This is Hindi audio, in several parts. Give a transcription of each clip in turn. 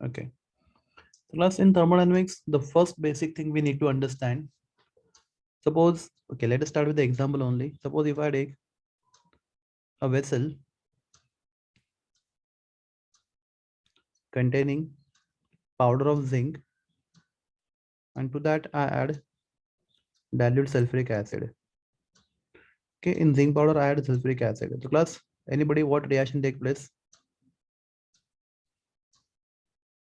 Okay. Class, in thermodynamics, the first basic thing we need to understand. Suppose, okay, let us start with the example only. Suppose if I take a vessel containing powder of zinc, and to that I add dilute sulfuric acid. Okay, in zinc powder I add sulfuric acid. So class, anybody, what reaction take place?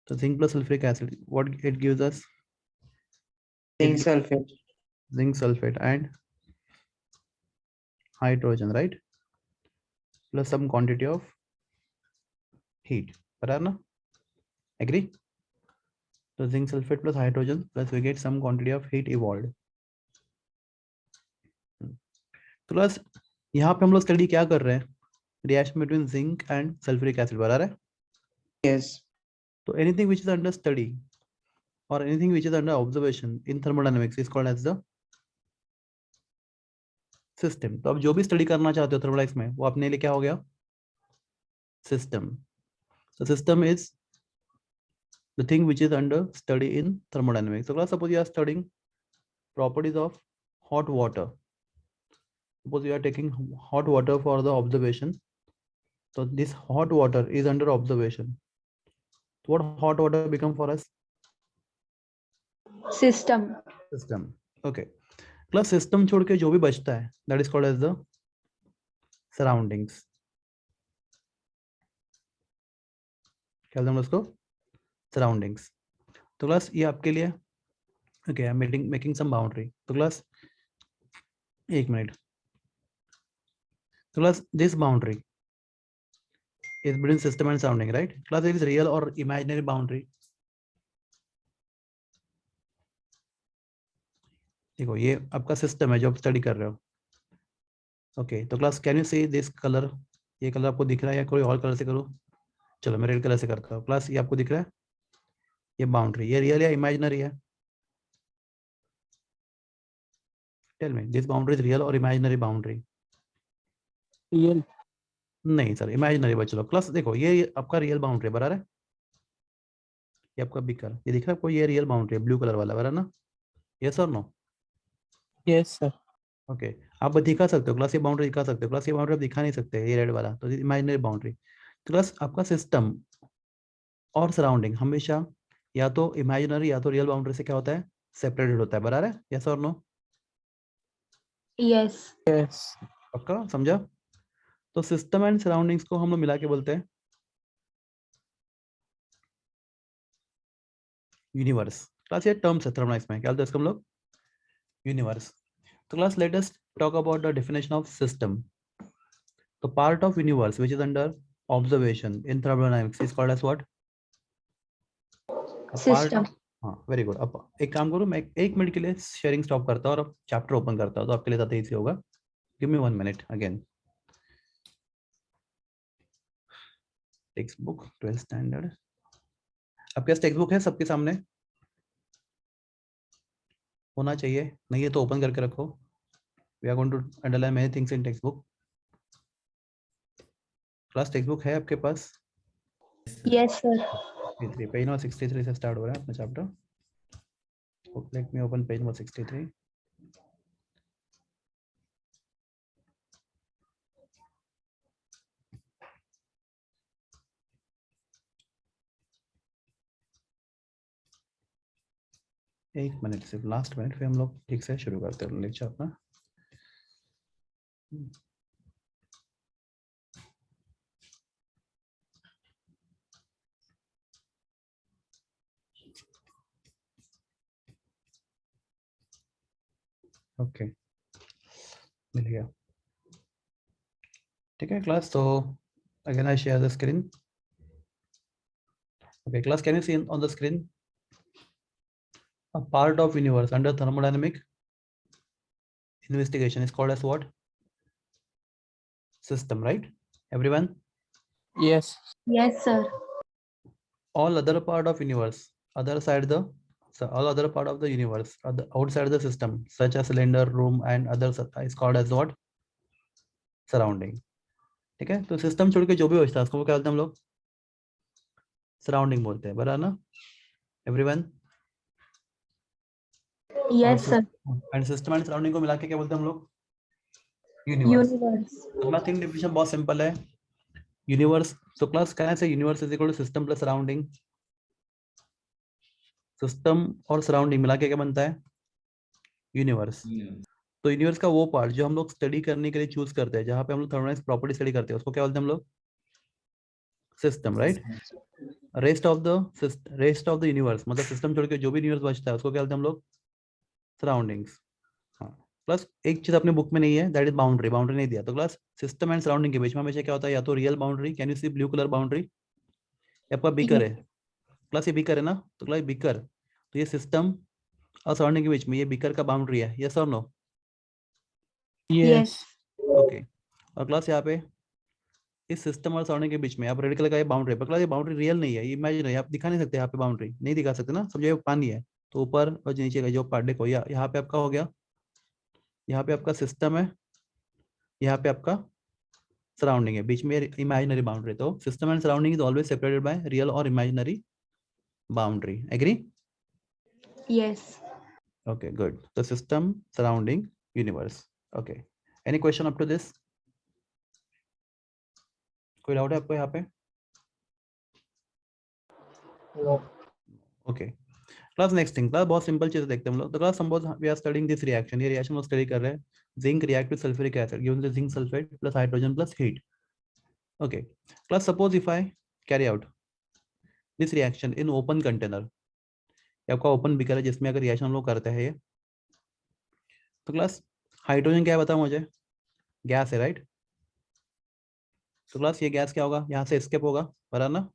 So zinc plus sulfuric acid, what it gives us? Zinc sulfate. Zinc sulfate and hydrogen, right? Plus some quantity of heat. Parana? Agree? So zinc sulfate plus hydrogen plus we get some quantity of heat evolved. तो प्लस यहाँ पे हम लोग स्टडी क्या कर रहे हैं? Reaction between zinc and sulphuric acid बराबर है? Yes. तो anything which is under study और anything which is under observation in thermodynamics is called as the system. तो अब जो भी स्टडी करना चाहते हो थर्मोडायनामिक्स में वो अपने लिए क्या हो गया? System. So system is the thing which is under study in thermodynamics. So class, suppose you are studying properties of hot water. Suppose you are taking hot water for the observation. So this hot water is under observation. So what hot water become for us? System. System. Okay. Class, system छोड़ के जो भी बचता है that is called as the surroundings. क्या बोलते हैं उसको? Surroundings. तो क्लास ये आपके लिए okay, I'm making some boundary. तो क्लास एक मिनट. तो class this boundary is between system and surrounding, right? Class, it is real or imaginary boundary? देखो ये आपका सिस्टम है जो आप स्टडी कर रहे हो. ओके, तो class can you see this colour? ये कलर आपको दिख रहा है या कोई और कलर से करूँ? चलो मैं रेड कलर से करता हूँ. क्लास ये आपको दिख रहा है? ये बाउंड्री, ये रियल या इमेजिनरी है? Tell me, this boundary is real और इमेजिनरी बाउंड्री? रियल. नहीं सर, इमेजिनरी बच्चों. क्लास देखो ये आपका रियल बाउंड्री है बराबर है? ये आपका बिकर, ये दिख रहा है आपको? ये रियल बाउंड्री है ब्लू कलर वाला, बराबर ना? यस और नो? Yes sir. ओके, आप दिखा सकते हो क्लास, ये बाउंड्री दिखा सकते हो क्लास, ये बाउंड्री आप दिखा नहीं सकते, ये रेड वाला तो इमेजिनरी बाउंड्री. तो क्लास आपका सिस्टम और सराउंडिंग हमेशा या तो इमेजिनरी या तो रियल बाउंड्री से क्या होता है? सेपरेटेड होता है, बराबर है? यस और नो? Yes. यस. पक्का समझा? तो सिस्टम एंड सराउंडिंग्स को हम लोग मिला के बोलते हैं यूनिवर्स. क्लास ये टर्म्स है थर्मोडायनामिक्स में, क्या बोलते हैं इसको हम लोग? यूनिवर्स. तो class let us talk about the definition of system. तो part of universe which is under observation in thermodynamics is called as what? System. हाँ, वेरी गुड. अब एक काम करो, मैं एक मिनट के लिए शेयरिंग स्टॉप करता हूँ और अब चैप्टर ओपन करता हूँ तो आपके लिए ज़्यादा इजी होगा. Give me 1 minute again. Text book 12th standard. आपके पास टेक्स्ट बुक है सबके सामने? होना चाहिए, नहीं है तो ओपन करके रखो. We are going to underline many things in text book. Class text book है आपके पास? Yes, sir. 63 पेज नंबर 63 से स्टार्ट हो रहा है अपना chapter. Let me open page number 63. एक मिनट सिर्फ, लास्ट मिनट, फिर हम लोग ठीक से शुरू करते हैं लेक्चर अपना. ओके, मिल गया. ठीक है क्लास, तो again I share the screen. Okay class, can you see on the screen a part of universe under thermodynamic investigation is called as what? System, right? Everyone? Yes. Yes, sir. All other part of universe, other side the, so all other part of the universe, outside the system, such as cylinder, room and others is called as what? Surrounding. ठीक है, तो सिस्टम छोड़ के जो भी बचता है उसको क्या बोलते हैं हम लोग? सराउंडिंग बोलते हैं, बराबर ना everyone? Yes, sir. And system and surrounding को मिला के क्या बोलते हैं हम लोग? यूनिवर्स। Universe. तो क्लास थिंक डिफिनेशन बहुत सिंपल है, universe. So class can I say universe is equal to system plus surrounding. System और सराउंडिंग मिला के क्या बनता है? यूनिवर्स। तो यूनिवर्स का वो पार्ट जो हम लोग स्टडी करने के लिए चूज करते हैं, जहाँ पे हम लोग थर्मोडायनामिक्स प्रॉपर्टी स्टडी करते हैं, उसको क्या बोलते हैं हम लोग? System, right? Rest of the universe, मतलब सिस्टम छोड़ के जो भी यूनिवर्स बचता है उसको क्या बोलते हैं हम लोग? सराउंडिंग्स। हाँ, प्लस एक चीज अपने बुक में नहीं है, दैट इज बाउंड्री। बाउंड्री नहीं दिया, तो क्लास सिस्टम एंड सराउंडिंग के बीच में हमेशा क्या होता है? या तो real boundary, can you see blue colour boundary? आपका बीकर है क्लास, ये बीकर है ना, तो क्लास बीकर, तो ये सिस्टम और सराउंडिंग के बीच में ये बीकर का बाउंड्री है, यस और नो? Yes. ओके। और क्लास यहाँ पे इस सिस्टम और सराउंडिंग के बीच में आप रेड कलर का ये बाउंड्री है, पर क्लास ये बाउंड्री रियल नहीं है, ये इमेजिनरी, आप दिखा नहीं सकते यहाँ पे, बाउंड्री नहीं दिखा सकते ना, समझो ये पानी है, तो ऊपर और नीचे का जो पार्ट देखो, यहाँ पे आपका हो गया, यहाँ पे आपका सिस्टम है, यहाँ पे आपका सराउंडिंग है, बीच में इमेजिनरी बाउंड्री। तो system and surrounding is always separated by real और imaginary boundary, agree? Yes. Okay, good. The system surrounding universe. Okay. Any question up to this? कोई डाउट है आपको यहाँ पे? No. Okay. Class next thing, class बहुत सिंपल चीज देखते हैं हम लोग। तो class suppose we are studying this reaction, ये रिएक्शन हम स्टडी कर रहे हैं, zinc react with sulphuric acid given the zinc sulphate plus hydrogen plus heat. Okay class, suppose if I carry out this reaction in open container, आपका ओपन बीकर है जिसमें अगर रिएक्शन हम लोग करते हैं ये, तो क्लास हाइड्रोजन क्या है बताओ मुझे? गैस है, राइट? तो क्लास ये गैस क्या होगा? यहाँ से एस्केप होगा, बराबर ना?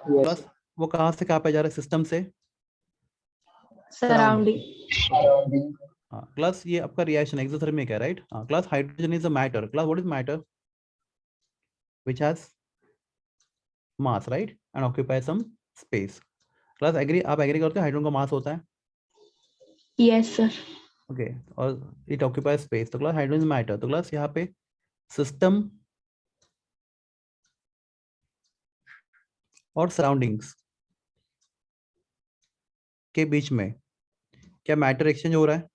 Yes. प्लस वो कहाँ से कहाँ पे जा रहा है? सिस्टम से Surrounding. Surrounding. हाँ, प्लस ये आपका रिएक्शन एक्सोथर्मिक है, राइट? हाँ, class hydrogen is a matter, class what is matter? Which has mass, right? And occupy some space. Class agree, आप एग्री करते हो हाइड्रोजन का मास होता है? Yes, sir. ओके, और इट ऑक्यूपाई स्पेस, तो क्लास हाइड्रोजन मैटर। तो क्लास यहाँ पे सिस्टम और सराउंडिंग्स के बीच में क्या मैटर एक्सचेंज हो रहा है?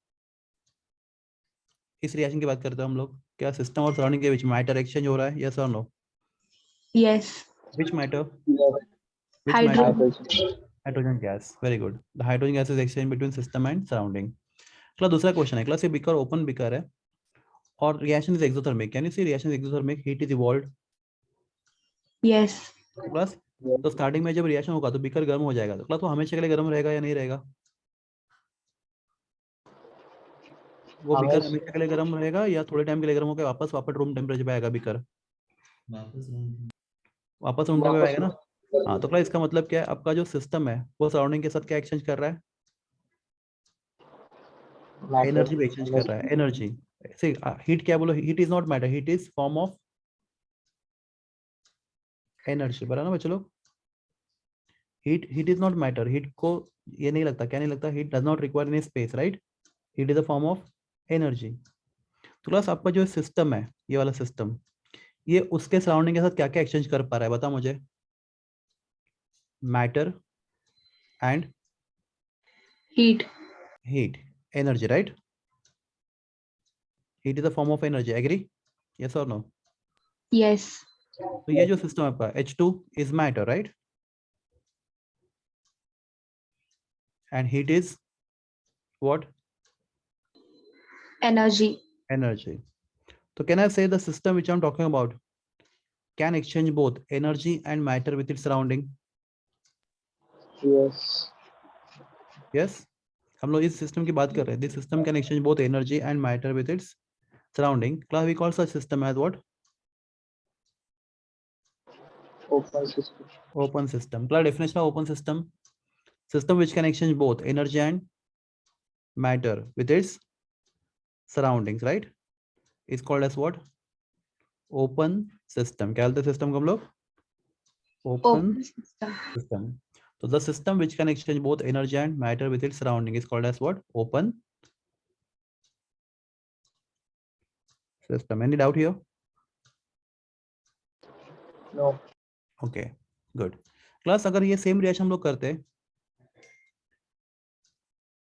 इस रिएक्शन की बात करते हैं हम लोग, क्या सिस्टम और सराउंडिंग के बीच मैटर एक्सचेंज हो रहा है, यस और no? Yes. Which matter? Yes. Which matter? Hydrogen. Hydrogen gas. Very good. The hydrogen gas is exchanged between system and surrounding. Class दूसरा क्वेश्चन है, क्लास ये बीकर ओपन बीकर है और reaction is exothermic, can you see reaction is exothermic, heat is evolved. Yes. Class तो स्टार्टिंग में जब रिएक्शन होगा तो बीकर गर्म हो जाएगा, तो क्लास वो हमेशा के लिए गर्म रहेगा या नहीं रहेगा? वो बीकर हमेशा के लिए गर्म रहेगा या थोड़े टाइम के लिए गर्म होकर वापस रूम टेम्परेचर पे आएगा बीकर? वापस रूम टेम्परेचर पे आएगा ना? हाँ, तो क्लास इसका मतलब क्या है, आपका जो सिस्टम है वो सराउंडिंग के साथ क्या एक्सचेंज कर रहा है? एनर्जी भी एक्सचेंज कर रहा है, एनर्जी। सी हीट क्या बोलो, heat is not matter, heat is form of energy, बराबर ना बच्चों लोग? Heat is not matter, heat को ये नहीं लगता, क्या नहीं लगता? Heat does not require any space, right? Heat is a form of energy. तो क्लास आपका जो सिस्टम है, ये वाला सिस्टम, ये उसके सराउंडिंग के साथ क्या क्या एक्सचेंज कर पा रहा है बताओ मुझे? Matter and Heat. Heat, energy, right? Heat is a form of energy, agree? Yes और नो? Yes. तो ये जो सिस्टम आपका H2 is matter, right? And heat is what? Energy. Energy. So can I say the system which I'm talking about can exchange both energy and matter with its surrounding? Yes. Yes. हम लोग इस सिस्टम की बात कर रहे हैं. This system can exchange both energy and matter with its surrounding. Class, we call such system as what? Open system. Open system. Class, definition of open system: system which can exchange both energy and matter with its surroundings, right? Is called as what? Open system. क्या बोलते हैं सिस्टम को हम लोग? Open Open system. system. So the system which can exchange both energy and matter with its surrounding is called as what? Open system. Any doubt here? No. Okay. Good class, अगर ये सेम रिएक्शन हम लोग करते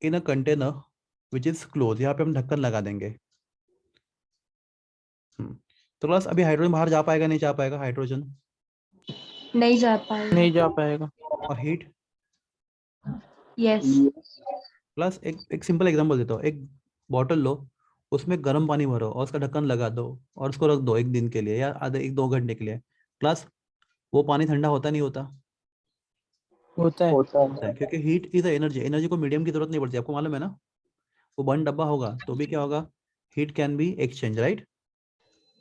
in a container which is close, यहाँ पे हम ढक्कन लगा देंगे। तो क्लास अभी हाइड्रोजन बाहर जा पाएगा नहीं जा पाएगा? हाइड्रोजन नहीं जा पाएगा। नहीं जा पाएगा। और हीट? यस। Yes. प्लस एक सिंपल एग्जांपल देता हूँ, एक बॉटल लो, उसमें गर्म पानी भरो और उसका ढक्कन लगा दो और उसको रख दो एक दिन के लिए या आधे 1-2 घंटे के लिए। प्लस वो पानी ठंडा होता नहीं होता? होता है। होता होता है. है, क्योंकि हीट इज एनर्जी। एनर्जी को मीडियम की जरूरत नहीं पड़ती, आपको मालूम है ना। वो बंद डब्बा होगा तो भी क्या होगा, heat can be exchange, right.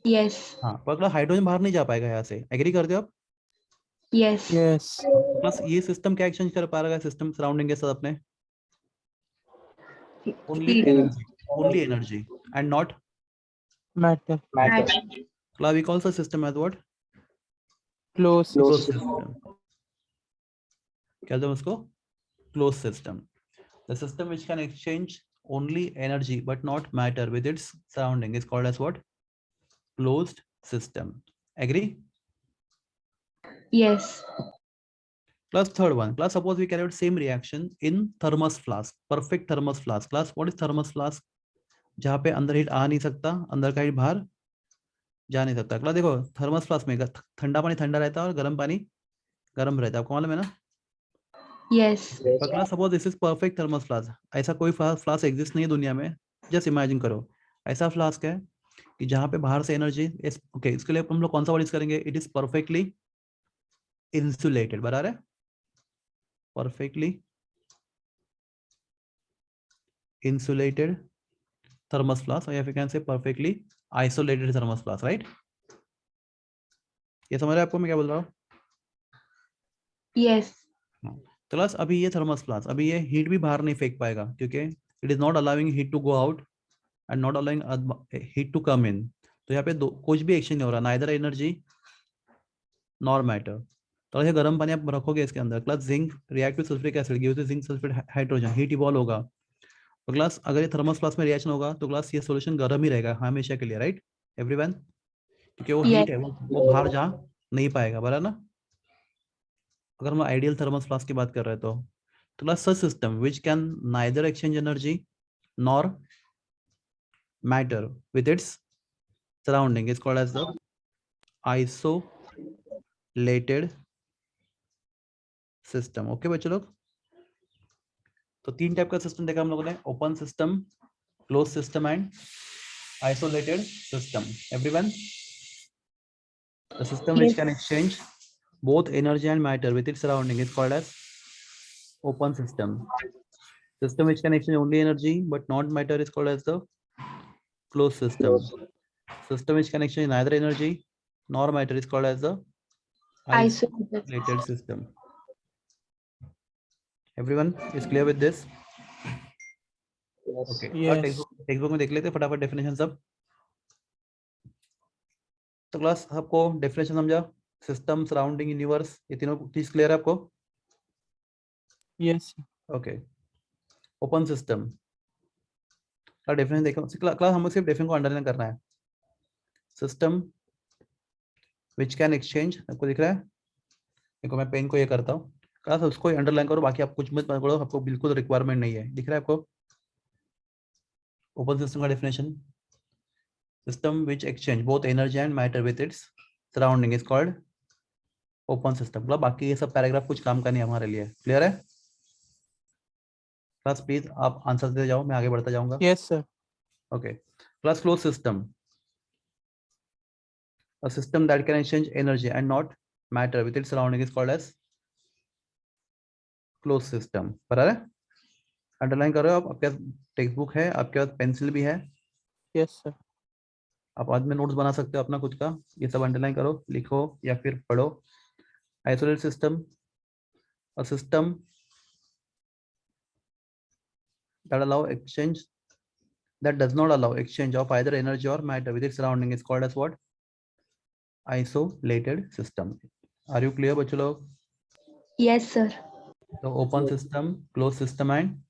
Yes. हाँ, पर अगर हाइड्रोजन बाहर नहीं जा पाएगा यहाँ से, एग्री करते हो आप? यस। यस। प्लस ये सिस्टम क्या एक्सचेंज कर पा रहा है सिस्टम सराउंडिंग के साथ अपने? Only heat. Energy, only energy and not matter. Matter. Class. We call the system as what? Close. Close close system. System. क्या कहते हैं उसको? Close system. The system which can exchange only energy but not matter with its surrounding is called as what? Closed system. Agree? Yes. Plus third one. Plus suppose we carry out same reaction in thermos flask. Perfect thermos flask. Plus what is thermos flask? जहाँ पे अंदर हीट आ नहीं सकता, अंदर का हीट बाहर जा नहीं सकता। क्लास देखो, थर्मस फ्लास्क में ठंडा पानी ठंडा रहता है और गर्म पानी गर्म रहता है, आपको मालूम है ना। यस। Yes. पर class suppose this is perfect thermos flask. ऐसा कोई फ्लास्क एग्जिस्ट नहीं है दुनिया में। जस्ट इमेजिन करो, ऐसा फ्लास्क है कि जहाँ पे बाहर से एनर्जी, ओके, इसके लिए हम लोग कौन सा वर्ड यूज करेंगे? इट इज परफेक्टली इंसुलेटेड, बराबर है। परफेक्टली इंसुलेटेड थर्मस फ्लास्क, या फिर can say perfectly isolated thermos flask, right. ये समझ रहे हैं आपको मैं क्या बोल रहा हूँ? यस। तो क्लास अभी ये थर्मस फ्लास्क, अभी ये हीट भी बाहर नहीं फेंक पाएगा क्योंकि it is not allowing heat to go out and not allowing heat to come in. तो यहाँ पे कुछ भी एक्शन नहीं हो रहा, नाइदर एनर्जी नॉर मैटर। तो ये गर्म पानी आप रखोगे इसके अंदर, plus zinc react with sulphuric acid, gives zinc sulphate hydrogen, heat evolve होगा। तो क्लास अगर ये थर्मस फ्लास्क में रिएक्शन होगा तो क्लास ये सॉल्यूशन गर्म ही रहेगा हमेशा के लिए, राइट एवरीवन, क्योंकि वो हीट यस। है, वो बाहर जा नहीं पाएगा, बराबर ना। अगर हम आइडियल थर्मस फ्लास्क की बात कर रहे हैं तो class such system which can neither exchange energy nor matter with its surrounding is called as the isolated system. Okay बच्चों लोग, तो 3 टाइप का सिस्टम देखा हम लोगों ने, open system, close system and isolated system. Everyone, the system which Yes. Can exchange both energy and matter with its surrounding is called as open system. System which can exchange only energy but not matter is called as the closed system. System which can exchange neither energy nor matter is called as the Isolated. isolated system. Everyone is clear with this? Yes. Okay. Yes. Text book में देख लेते हैं फटाफट डेफिनेशन सब। तो क्लास आपको डेफिनेशन समझा, सिस्टम, सराउंडिंग, यूनिवर्स, ये तीनों चीज क्लियर है आपको? यस। ओके। ओपन सिस्टम का डेफिनेशन देखो क्लास, हमें सिर्फ डेफिनेशन को अंडरलाइन करना है। सिस्टम विच कैन एक्सचेंज, आपको दिख रहा है? देखो मैं पेन को ये करता हूँ, क्लास उसको अंडरलाइन करो, बाकी आप कुछ मत पढ़ो, आपको बिल्कुल रिक्वायरमेंट नहीं है। दिख रहा है आपको ओपन सिस्टम का definition? System which exchange both energy and matter with its surrounding is called open system. मतलब बाकी ये सब पैराग्राफ कुछ काम का नहीं हमारे लिए, क्लियर है? क्लास प्लीज आप आंसर देते जाओ, मैं आगे बढ़ता जाऊंगा। Yes sir. Okay. Class close system, a system that can exchange energy and not matter with its surrounding is called as closed system। बराबर है? अंडरलाइन कर रहे हो आप? आपके पास टेक्स्ट बुक है, आपके पास पेंसिल भी है, यस सर। आप बाद में नोट्स बना सकते हो अपना खुद का। ये सब अंडरलाइन करो, लिखो या फिर पढ़ो। Isolated system, a system that allow exchange, that does not allow exchange of either energy or matter with its surrounding is called as what? Isolated system। Are you clear बच्चों लोग? Yes, sir. So open system, closed system and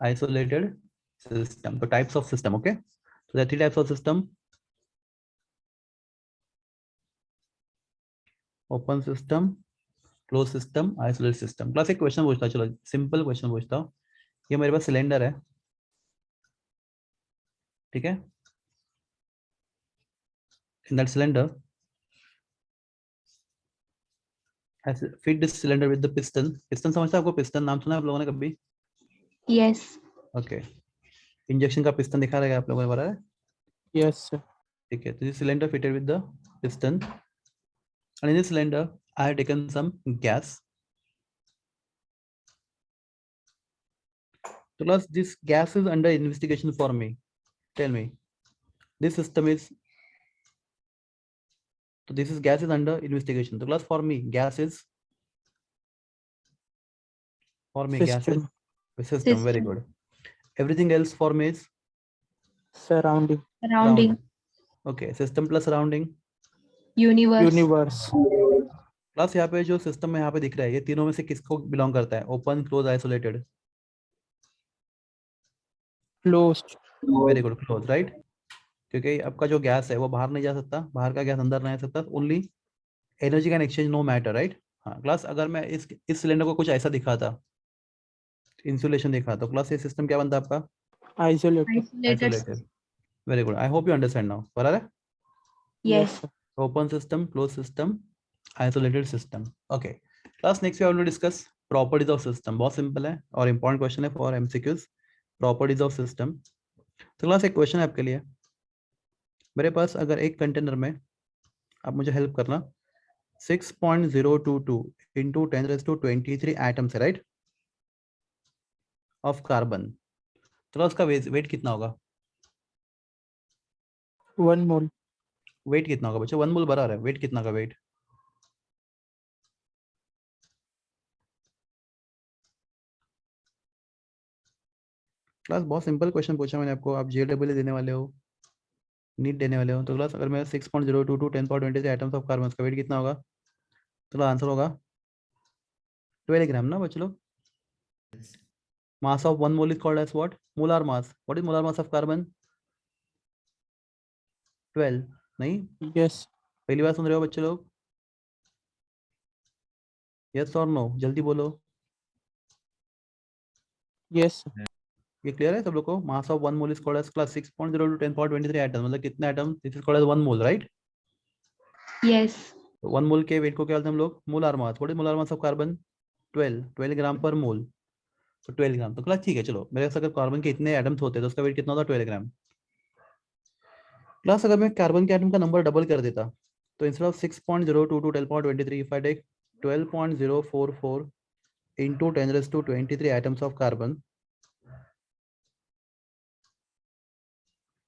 isolated system, the types of system। okay, so there are 3 types of system: open system, close system, isolated system. Class एक क्वेश्चन पूछता हूं, चलो सिंपल क्वेश्चन पूछता हूँ। ये मेरे पास सिलेंडर है, ठीक है। In that cylinder I feed this cylinder with the piston. Piston समझता है आपको? पिस्टन नाम सुना है आप लोगों ने कभी? Yes. ओके, इंजेक्शन का पिस्टन दिखा रहेगा आप लोगों ने, बता रहा है? Yes, sir. ठीक है, तो this cylinder fitted with the piston, and in this cylinder I have taken some gas. So class, this gas is under investigation for me. Tell me, this system is, so this is gas is under investigation. So class, for me gas is, gas is System. system. Very good. Everything else for me is Surrounding. Surrounding. Okay, system plus surrounding. Universe. Universe. Class यहाँ पे जो सिस्टम में यहाँ पे दिख रहा है, ये तीनों में से किसको बिलोंग करता है? Open, close, isolated? Closed. Very good, close, right. क्योंकि आपका जो गैस है वो बाहर नहीं जा सकता, बाहर का गैस अंदर नहीं आ सकता, only energy can exchange, no matter, right. हाँ क्लास, अगर मैं इस सिलेंडर को कुछ ऐसा दिखाता, इंसुलेशन दिखा, तो क्लास ये सिस्टम क्या बनता है आपका? Isolated. Isolated. Isolated. Very good, I hope you understand now. बराबर है? Yes. sir. Open system, close system, isolated system. Okay class, next we are going to discuss properties of system. बहुत सिंपल है और इंपॉर्टेंट क्वेश्चन है for MCQs, properties of system. तो क्लास एक क्वेश्चन है आपके लिए, मेरे पास अगर एक कंटेनर में, आप मुझे हेल्प करना, 6.022 into 10⁻23 एटम्स है, राइट, ऑफ कार्बन। तो उसका वेट कितना होगा? 1 mole. वेट कितना होगा बच्चों? 1 मोल बराबर है, वेट कितना का वेट? क्लास बहुत सिंपल क्वेश्चन पूछा मैंने आपको, आप JEE देने वाले हो, नीट देने वाले हो। तो क्लास अगर मैं 6.022 10⁻23 एटम्स ऑफ कार्बन का वेट कितना होगा? तो आंसर होगा 12 ग्राम ना बच्चों लोग। Mass of 1 mole is called as what? Molar mass. What is molar mass of carbon? 12। नहीं, Yes. पहली बार सुन रहे हो बच्चे लोग? यस और नो, जल्दी बोलो। Yes, sir. ये क्लियर है सब लोग को? Mass of 1 mole is called as, class 6.0 to 10⁻23 atom, मतलब कितने atom? This is called as 1 mole, right. Yes. 1 mole के वेट को क्या बोलते हैं हम लोग? Molar mass. What is molar mass of carbon? 12 gram per mole. तो 12 ग्राम। तो क्लास ठीक है, चलो मेरे पास अगर कार्बन के इतने एटम्स होते तो उसका वेट कितना होता? 12 ग्राम। क्लास अगर मैं कार्बन के एटम का नंबर डबल कर देता, तो instead of 6.022 10⁻23 if I take 12.044 into 10⁻23 atoms of carbon,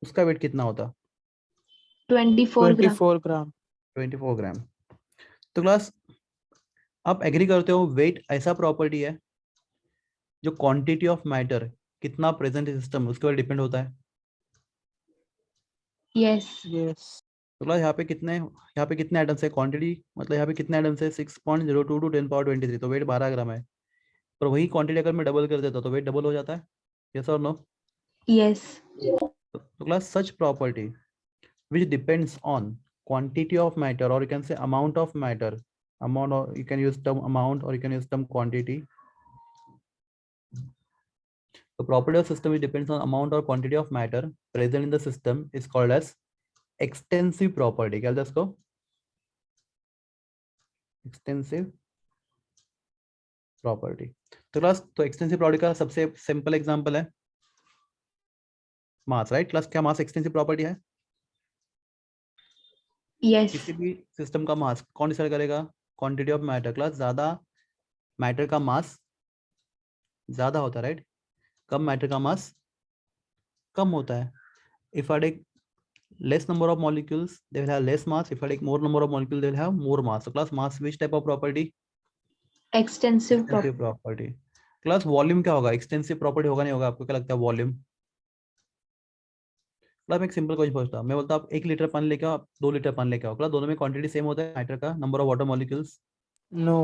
उसका वेट कितना होता? 24 gram. 24 gram. 24 ग्राम। तो क्लास आप एग्री करते हो, वेट ऐसा प्रॉपर्टी है जो क्वांटिटी ऑफ मैटर कितना प्रेजेंट है सिस्टम, उसके ऊपर डिपेंड होता है। Yes. Yes. तो क्लास यहाँ पे कितने एटम्स है? क्वांटिटी मतलब यहाँ पे कितने एटम्स है? 6.022 10⁻23, तो वेट 12 ग्राम है। पर वही क्वांटिटी अगर मैं डबल कर देता तो वेट डबल हो जाता है, यस और नो? Yes. तो class such property which depends on quantity of matter, or you can say amount of matter, amount, or you can use term amount, or you can use term quantity. The property of system which depends on amount or quantity of matter present in the system is called as extensive property. क्या बोलते हैं इसको? Extensive property. तो क्लास, तो extensive property का सबसे सिंपल एग्जांपल है मास, राइट। क्लास क्या मास एक्सटेंसिव प्रॉपर्टी है? Yes. किसी भी सिस्टम का मास कौन डिसाइड करेगा? Quantity of matter. क्लास ज्यादा मैटर का मास ज्यादा होता है, राइट, कम मैटर का मास कम होता है। If I take less number of molecules, they will have less mass. If I take more number of molecules, they will have more mass. So class, mass which type of property? Extensive property. Extensive property. Class volume क्या होगा? एक्सटेंसिव प्रॉपर्टी होगा नहीं होगा? आपको क्या लगता है वॉल्यूम? क्लास मैं एक सिंपल क्वेश्चन पूछता हूँ, मैं बोलता हूँ आप 1 लीटर पानी लेके आओ, आप 2 लीटर पानी लेके आओ, क्लास दोनों में क्वांटिटी सेम होता है मैटर का, number of water molecules? No.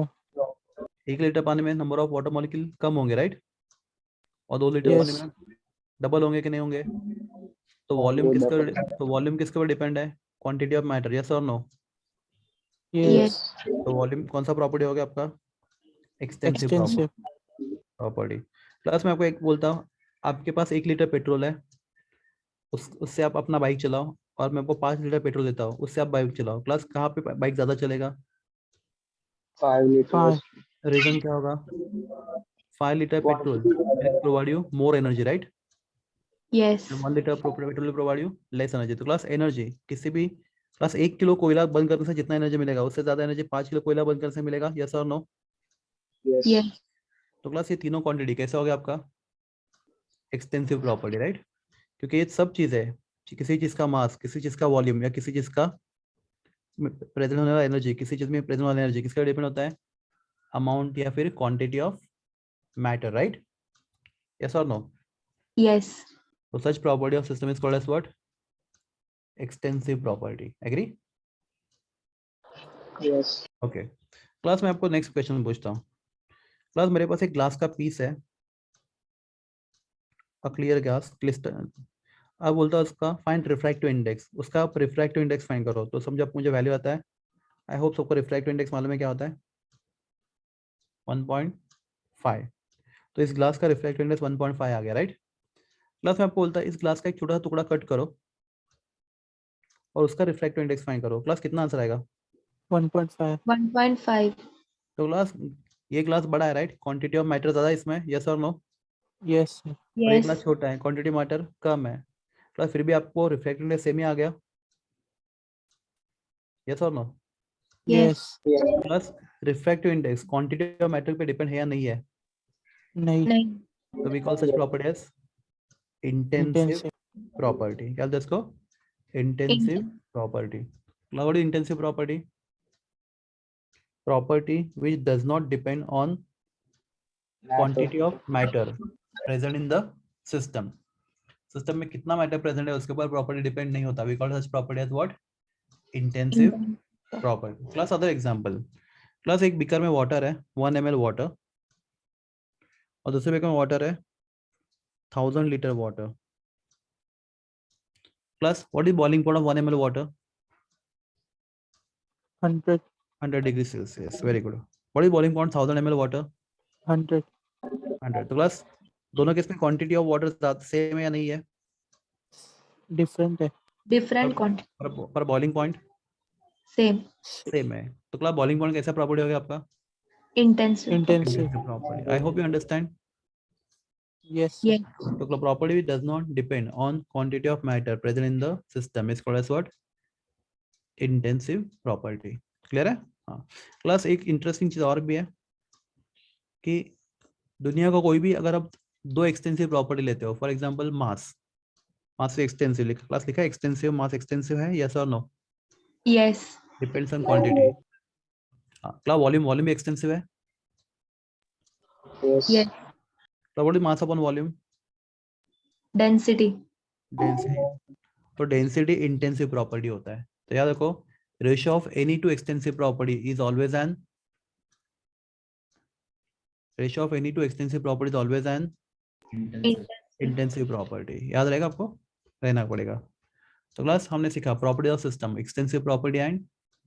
1 litre पानी में नंबर ऑफ वाटर मॉलिक्यूल कम होंगे, राइट, और 2 लीटर पानी Yes. में डबल होंगे कि नहीं होंगे? तो वॉल्यूम किसके ऊपर डिपेंड है? क्वांटिटी ऑफ मैटर, यस और नो? Yes. तो वॉल्यूम कौन सा प्रॉपर्टी हो गया आपका? Extensive Extensive. प्रॉपर्टी। प्लस मैं आपको एक बोलता हूँ, आपके पास 1 लीटर पेट्रोल है, उससे आप अपना बाइक चलाओ, और मैं आपको 5 लीटर पेट्रोल देता हूँ, उससे आप बाइक चलाओ। प्लस कहाँ पे बाइक ज्यादा चलेगा? 5 liters. रीजन क्या होगा? 5 litre petrol provide you more energy, right? Yes. 1 litre petrol provide you less energy. तो क्लास एनर्जी किसी भी क्लास 1 किलो कोयला बंद करने से जितना एनर्जी मिलेगा, उससे ज्यादा एनर्जी 5 किलो कोयला बंद करने से मिलेगा, यस और नो? Yes. Yes. तो क्लास ये तीनों क्वांटिटी कैसे हो गया आपका? Extensive property, right? क्योंकि ये सब चीज है, किसी चीज का मास, किसी चीज का वॉल्यूम, या किसी चीज का प्रेजेंट होने वाला एनर्जी, किसी चीज में प्रेजेंट वाला एनर्जी किसका डिपेंड होता है? अमाउंट या फिर quantity of matter, right? Yes और no? Yes. So such property of system is called as what? Extensive property. Agree? Yes. Okay. Class में आपको नेक्स्ट क्वेश्चन पूछता हूँ। क्लास मेरे पास एक ग्लास का पीस है, अ क्लियर ग्लास क्लिस्टर। अब बोलता है उसका फाइंड रिफ्रैक्टिव इंडेक्स, उसका आप रिफ्रैक्टिव इंडेक्स फाइंड करो। तो समझो आप मुझे वैल्यू आता है, आई होप सबको रिफ्रैक्टिव इंडेक्स मालूम है क्या होता है? 1.5। तो इस ग्लास का रिफ्रैक्टिव इंडेक्स 1.5 आ गया, राइट? क्लास में आपको बोलता है इस ग्लास का एक छोटा सा टुकड़ा कट करो और उसका रिफ्रैक्टिव इंडेक्स फाइंड करो। क्लास कितना आंसर आएगा? 1.5. 1.5. तो क्लास ये ग्लास बड़ा है, राइट? क्वांटिटी ऑफ मैटर ज्यादा है इसमें, यस और नो? Yes, sir. और ये Yes. ग्लास छोटा है, क्वांटिटी मैटर कम है, प्लस फिर भी आपको रिफ्रैक्टिव इंडेक्स सेम ही आ गया, यस और no? Yes. Yes. Plus refractive index quantity of matter पे डिपेंड है या नहीं है? नहीं. नहीं. तो we call such property as intensive Intensive. Property. क्या बोलते हैं इसको? Intensive property. What is intensive property? Property which does not depend on quantity of matter present in the system। System में कितना मैटर प्रेजेंट है उसके ऊपर प्रॉपर्टी डिपेंड नहीं होता। We call such property as what? Intensive property. Class other example, class एक बीकर में वाटर है 1 ml वाटर, और दूसरे बीकर में वाटर है 1000 litre water. Plus what is boiling point of 1 ml water? 100. 100 degree Celsius. Very good. What is boiling point 1000 ml water? 100. 100। तो क्लास दोनों केस में क्वांटिटी ऑफ वाटर सेम है या नहीं है? Different है. Different quantity. पर बॉइलिंग पॉइंट Same. सेम है। तो क्लास बॉइलिंग पॉइंट कैसा प्रॉपर्टी हो गया आपका? Intensive. Intensive. Property. I hope you understand. Yes, sir. Yes. तो property which does not depend on quantity of matter present in the system is called as what? Intensive property। Clear है? हाँ। क्लास एक इंटरेस्टिंग चीज और भी है कि दुनिया का कोई भी अगर आप 2 एक्सटेंसिव प्रॉपर्टी लेते हो, फॉर एग्जांपल मास, मास से एक्सटेंसिव लिखा, क्लास लिखा है एक्सटेंसिव मास एक्सटेंसिव है, यस और no? Yes. Depends on quantity. हाँ। क्लास वॉल्यूम, वॉल्यूम भी एक्सटेंसिव है। Yes. Yes. तो what is mass upon volume? Density. Density. तो डेंसिटी इंटेंसिव प्रॉपर्टी होता है। तो याद रखो, ratio of any two extensive property is always an ratio of any two extensive property is always an intensive property. याद रहेगा, आपको रहना पड़ेगा। तो क्लास हमने सीखा property of system, extensive property and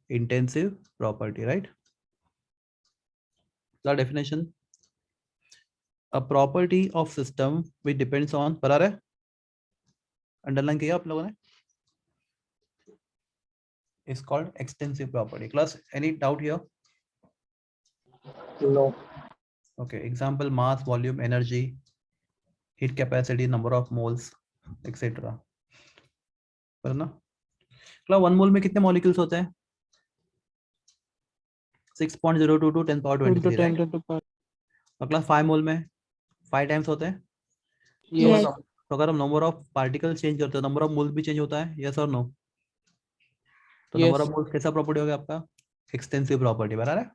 intensive property, right? The definition, a property of system which depends on, पर आ रहा है? अंडरलाइन किया आप लोगों ने? Is called extensive property. Class any doubt here? No. Okay, example mass, volume, energy, heat capacity, number of moles, etc. पर ना क्लास 1 मोल में कितने मॉलिक्यूल्स होते हैं? 6.022 10 power 2 into 23, 10 right? to the power. और क्लास 5 मोल में 5 टाइम्स होते हैं। Yes. तो अगर हम नंबर ऑफ पार्टिकल चेंज करते हैं, नंबर ऑफ मोल्स भी चेंज होता है, यस और नो? तो नंबर Yes. ऑफ मोल्स कैसा प्रॉपर्टी हो गया आपका? Extensive property. बराबर है?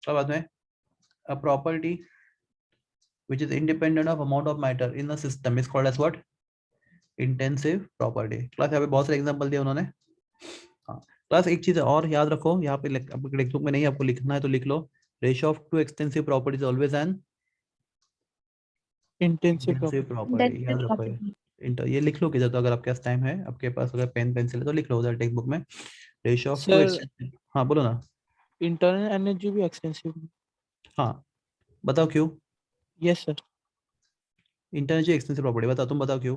अब बाद में a property which is independent of amount of matter in the system is called as what? Intensive property। Class यहाँ पे बहुत सारे एग्जांपल दिए उन्होंने। हाँ। क्लास एक चीज और याद रखो, यहाँ पे आपके टेक्स्ट बुक में नहीं, आपको लिखना है तो लिख लो, ratio of two extensive properties always an Intensive intensive property. Property. याद Intensive रखो property. ये लिख लो किधर, तो अगर आपके पास टाइम है, आपके पास अगर पेन पेंसिल है तो लिख लो उधर टेक्स्ट बुक में, ratio of two Sir, extensive. हाँ बोलो ना। internal energy भी extensive. हाँ बताओ क्यों? Yes, sir. Internal extensive property बताओ, तुम बताओ क्यों?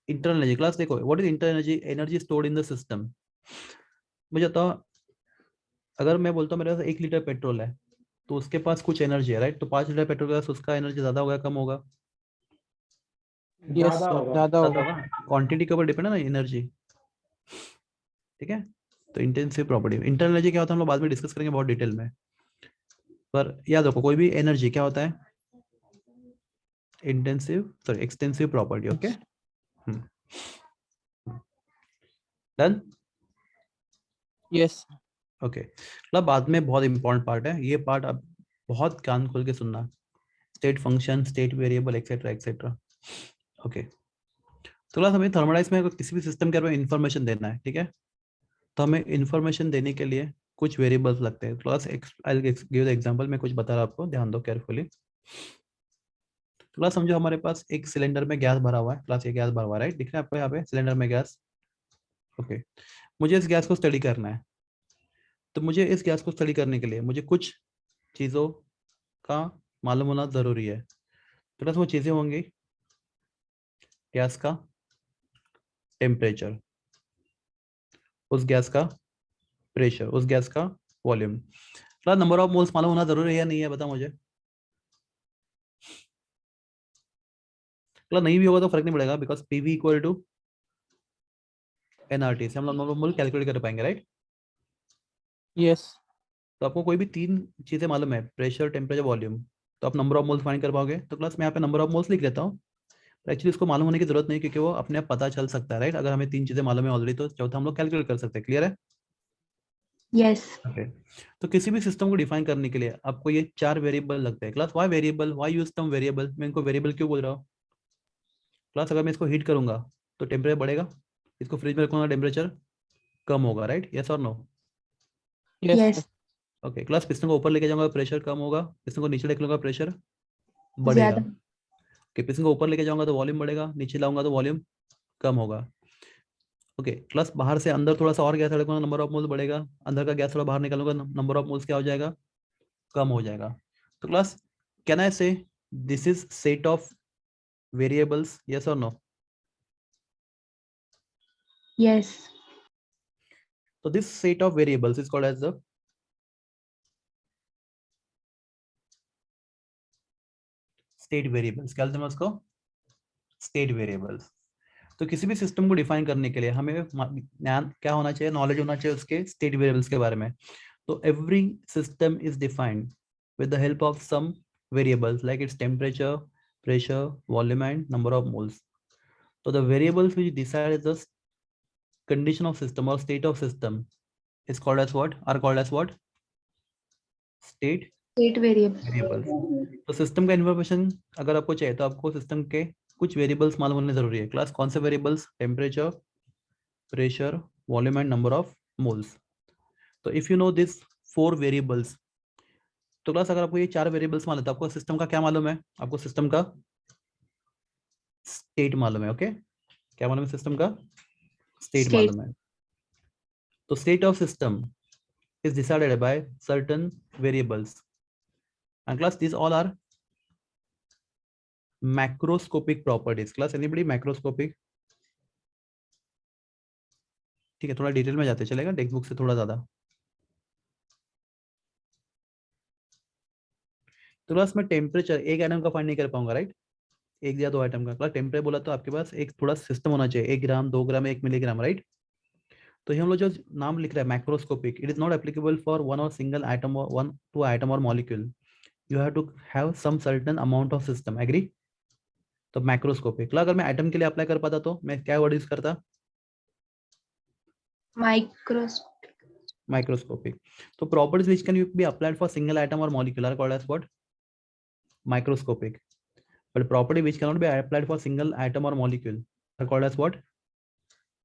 इंटरनल एनर्जी क्लास देखो, what is internal energy? Energy stored in the system. मुझे बताओ, अगर मैं बोलता हूँ मेरे पास 1 लीटर पेट्रोल है तो उसके पास कुछ एनर्जी है, राइट? तो 5 लीटर पेट्रोल के पास उसका एनर्जी ज्यादा होगा कम होगा? Yes, sir. ज़्यादा होगा. होगा। क्वांटिटी के ऊपर डिपेंड है ना एनर्जी, ठीक है? तो इंटेंसिव प्रॉपर्टी, इंटरनल एनर्जी क्या होता है हम लोग बाद में डिस्कस करेंगे बहुत डिटेल में, पर याद रखो कोई भी एनर्जी क्या होता है? Intensive sorry extensive property. Okay done. Yes. Okay मतलब बाद में बहुत इंपॉर्टेंट पार्ट है ये पार्ट, अब बहुत कान खोल के सुनना। State function, state variable, etcetera etcetera. Okay तो क्लास हमें थर्मोडाइनमिक्स में अगर किसी भी सिस्टम के बारे में इंफॉर्मेशन देना है, ठीक है, तो हमें इंफॉर्मेशन देने के लिए कुछ वेरिएबल्स लगते हैं। Class I will give the example, मैं कुछ बता रहा हूं आपको, ध्यान दो केयरफुली। क्लास समझो हमारे पास एक सिलेंडर में गैस भरा हुआ है। क्लास ये गैस भरा हुआ है, राइट? दिख रहा है आपको यहाँ पे सिलेंडर में गैस? ओके मुझे इस गैस को स्टडी करना है, तो मुझे इस गैस को स्टडी करने के लिए मुझे कुछ चीज़ों का मालूम होना ज़रूरी है। तो बस वो चीज़ें होंगी गैस का टेम्परेचर, उस गैस का प्रेशर, उस गैस का volume. Class number of moles मालूम होना ज़रूरी है या नहीं है, बताओ मुझे। क्लास नहीं भी होगा तो फर्क नहीं पड़ेगा, because PV equal to NRT से हम लोग नंबर ऑफ मोल कैलकुलेट कर पाएंगे, राइट? Yes. तो आपको कोई भी 3 चीज़ें मालूम है, प्रेशर, टेम्परेचर, वॉल्यूम, तो आप नंबर ऑफ मोल्स फाइंड कर पाओगे। तो क्लास मैं यहाँ पे नंबर ऑफ मोल्स लिख लेता हूँ, एक्चुअली इसको मालूम होने की जरूरत नहीं, क्योंकि वो अपने आप पता चल सकता है, राइट? अगर हमें 3 चीजें मालूम है ऑलरेडी तो चौथा हम लोग कैलकुलेट कर सकते हैं। क्लियर है? Yes. ओके तो किसी भी सिस्टम को डिफाइन करने के लिए आपको ये 4 वेरिएबल लगते हैं। Class Y variable, Y use term variable, मैं इनको वेरिएबल क्यों बोल रहा हूँ? क्लास अगर मैं इसको हीट करूंगा तो टेम्परेचर बढ़ेगा, इसको फ्रिज में रखूंगा टेम्परेचर कम होगा, राइट? यस और no? Yes, Yes. sir. Okay class piston को ऊपर लेके जाऊंगा प्रेशर कम होगा, पिस्टन को नीचे लेके लूंगा प्रेशर बढ़ेगा। ज़्यादा. ओके पिस्टन को ऊपर लेके जाऊंगा तो वॉल्यूम बढ़ेगा, नीचे लाऊंगा तो वॉल्यूम कम होगा। ओके क्लास बाहर से अंदर थोड़ा सा और गैस रखूंगा, नंबर ऑफ मोल्स बढ़ेगा, अंदर का गैस थोड़ा बाहर निकालूंगा, नंबर ऑफ मोल्स क्या हो जाएगा? कम हो जाएगा। तो class can I say this is set of variables, yes और नो? Yes. तो this set of variables is called as the state variables. क्या बोलते हैं उसको? State variables. तो किसी भी सिस्टम को डिफाइन करने के लिए हमें ज्ञान क्या होना चाहिए? नॉलेज होना चाहिए उसके स्टेट वेरिएबल्स के बारे में। तो every system is defined with the help of some variables like its temperature, pressure, volume and number of moles. So the variables which decide the condition of system or state of system is called as what? Are called as what? State State variable. variables. तो सिस्टम का इन्फॉर्मेशन अगर आपको चाहिए तो आपको सिस्टम के कुछ वेरिएबल्स मालूम होने जरूरी है। क्लास कौन से variables? Temperature, pressure, volume and number of moles. तो if you know this 4 variables, तो क्लास अगर आपको ये 4 वेरिएबल्स मालूम है तो आपको सिस्टम का क्या मालूम है? आपको सिस्टम का स्टेट मालूम है। ओके क्या मालूम है? सिस्टम का स्टेट State. मालूम है। तो state of system is decided by certain variables and class these all are macroscopic properties. class anybody macroscopic? ठीक है थोड़ा डिटेल में जाते चलेगा टेक्स्ट बुक से थोड़ा ज्यादा। तो क्लास में टेम्परेचर एक आइटम का फाइंड नहीं कर पाऊंगा, राइट? एक या 2 आइटम का। क्लास टेम्परेचर बोला तो आपके पास एक थोड़ा सिस्टम होना चाहिए, 1 ग्राम, 2 ग्राम, 1 मिलीग्राम, राइट? तो हम लोग जो नाम लिख रहे हैं macroscopic, it is not applicable for one or single item or one two item or molecule. You have to have some certain amount of system, agree? तो मैक्रोस्कोपिक अगर मैं आइटम के लिए अप्लाई कर पाता तो मैं क्या वर्ड यूज करता? Microscopic. Microscopic. So properties which can be applied for single atom or molecule are called as what? Microscopic. But property which cannot be applied for single atom or molecule are called as what?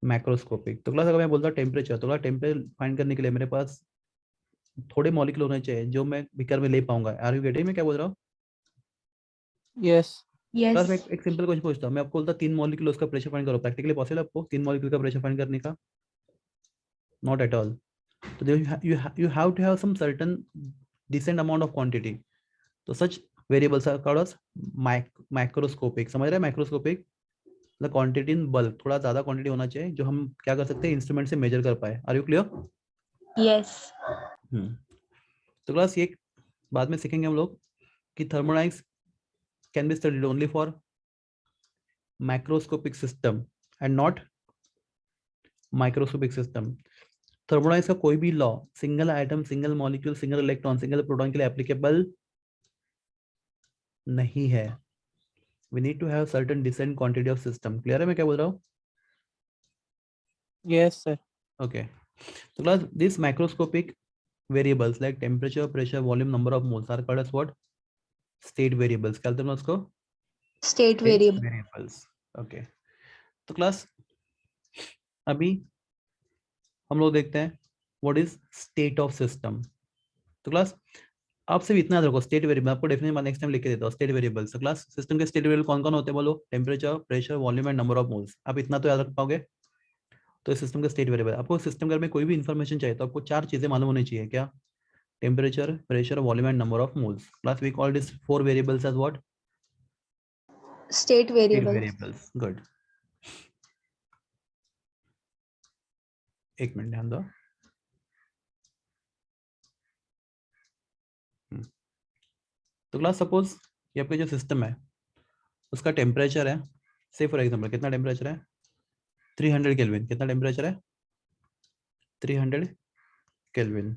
Macroscopic. तो क्लास अगर मैं बोलता टेम्परेचर, तो टेम्परेचर फाइंड करने के लिए मेरे पास थोड़े मॉलिक्यूल होने चाहिए जो मैं बीकर में ले पाऊंगा। आर यू गेटिंग मैं क्या बोल रहा हूँ? Yes. क्लास में Yes. एक सिंपल क्वेश्चन पूछता हूँ, मैं आपको बोलता 3 मॉलिक्यूल उसका प्रेशर फाइंड करो, प्रैक्टिकली पॉसिबल आपको 3 मॉलिक्यूल का प्रेशर फाइंड करने का? Not at all. तो you have to have some certain decent amount of quantity. तो such variables are called as macroscopic. समझ रहे हैं macroscopic? मतलब क्वांटिटी इन बल्क, थोड़ा ज्यादा क्वांटिटी होना चाहिए जो हम क्या कर सकते हैं इंस्ट्रूमेंट से मेजर कर पाए. Are you clear? Yes. तो क्लास ये बाद में सीखेंगे हम लोग कि thermodynamics can be studied only for macroscopic system and not microscopic system. Thermodynamics का कोई भी law single item, single molecule, single electron, single proton के लिए एप्लीकेबल नहीं है. We need to have certain decent quantity of system. Clear है मैं क्या बोल रहा हूँ? Yes, sir. Okay. So class, these macroscopic variables like temperature, pressure, volume, number of moles are called as what? State variables. क्या बोलते हैं उसको? State variable. Variables. Okay. तो class अभी हम लोग देखते हैं what is state of system. तो class आप सिर्फ इतना रखो स्टेट वेरिएबल. आपको डेफिनेशन नेक्स्ट टाइम लिख के देता हूँ स्टेट वेरिएबल्स. तो क्लास सिस्टम के स्टेट वेरिएबल कौन कौन होते हैं बोलो? Temperature, pressure, volume and number of moles. आप इतना तो याद रख पाओगे. तो इस सिस्टम का स्टेट वेरिएबल. आपको सिस्टम के में कोई भी इन्फॉर्मेशन चाहिए तो आपको चार चीजें मालूम होनी चाहिए. क्या? Temperature, pressure, volume and number of moles. Class we call this four variables as what? State variable. Variables. Good. एक मिनट ध्यान दो. तो क्लास सपोज ये आपका जो सिस्टम है उसका टेम्परेचर है, से फॉर एग्जांपल कितना टेम्परेचर है? 300 केल्विन. कितना टेम्परेचर है? 300 केल्विन.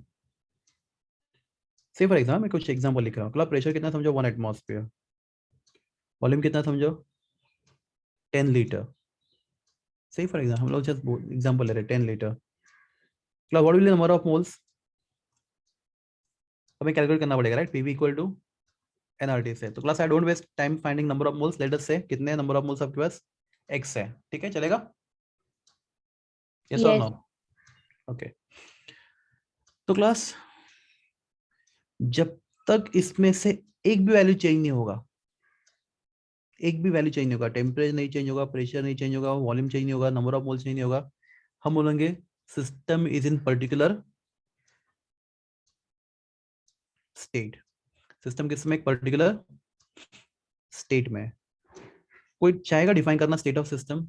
से फॉर एग्जांपल मैं कुछ एग्जांपल लिख रहा हूँ. क्लास प्रेशर कितना समझो? 1 एटमॉस्फेयर. वॉल्यूम कितना समझो? 10 लीटर. से फॉर एग्जांपल हम लोग जस्ट एग्जांपल ले रहे हैं 10 litre. Class what will be number of moles? हमें कैलकुलेट करना पड़ेगा right. PV equal to NRT से. तो class I don't waste time finding number of moles. Let us say कितने नंबर ऑफ मोल्स आपके पास? x है. ठीक है चलेगा? यस और Yes. नो? ओके. तो क्लास जब तक इसमें से एक भी वैल्यू चेंज नहीं होगा, एक भी वैल्यू चेंज नहीं होगा, टेम्परेचर नहीं चेंज होगा, प्रेशर नहीं चेंज होगा, वॉल्यूम चेंज नहीं होगा, नंबर ऑफ मोल्स चेंज नहीं होगा, हम बोलेंगे system is in particular state. System किस में? एक पर्टिकुलर स्टेट में. कोई चाहेगा डिफाइन करना स्टेट ऑफ सिस्टम?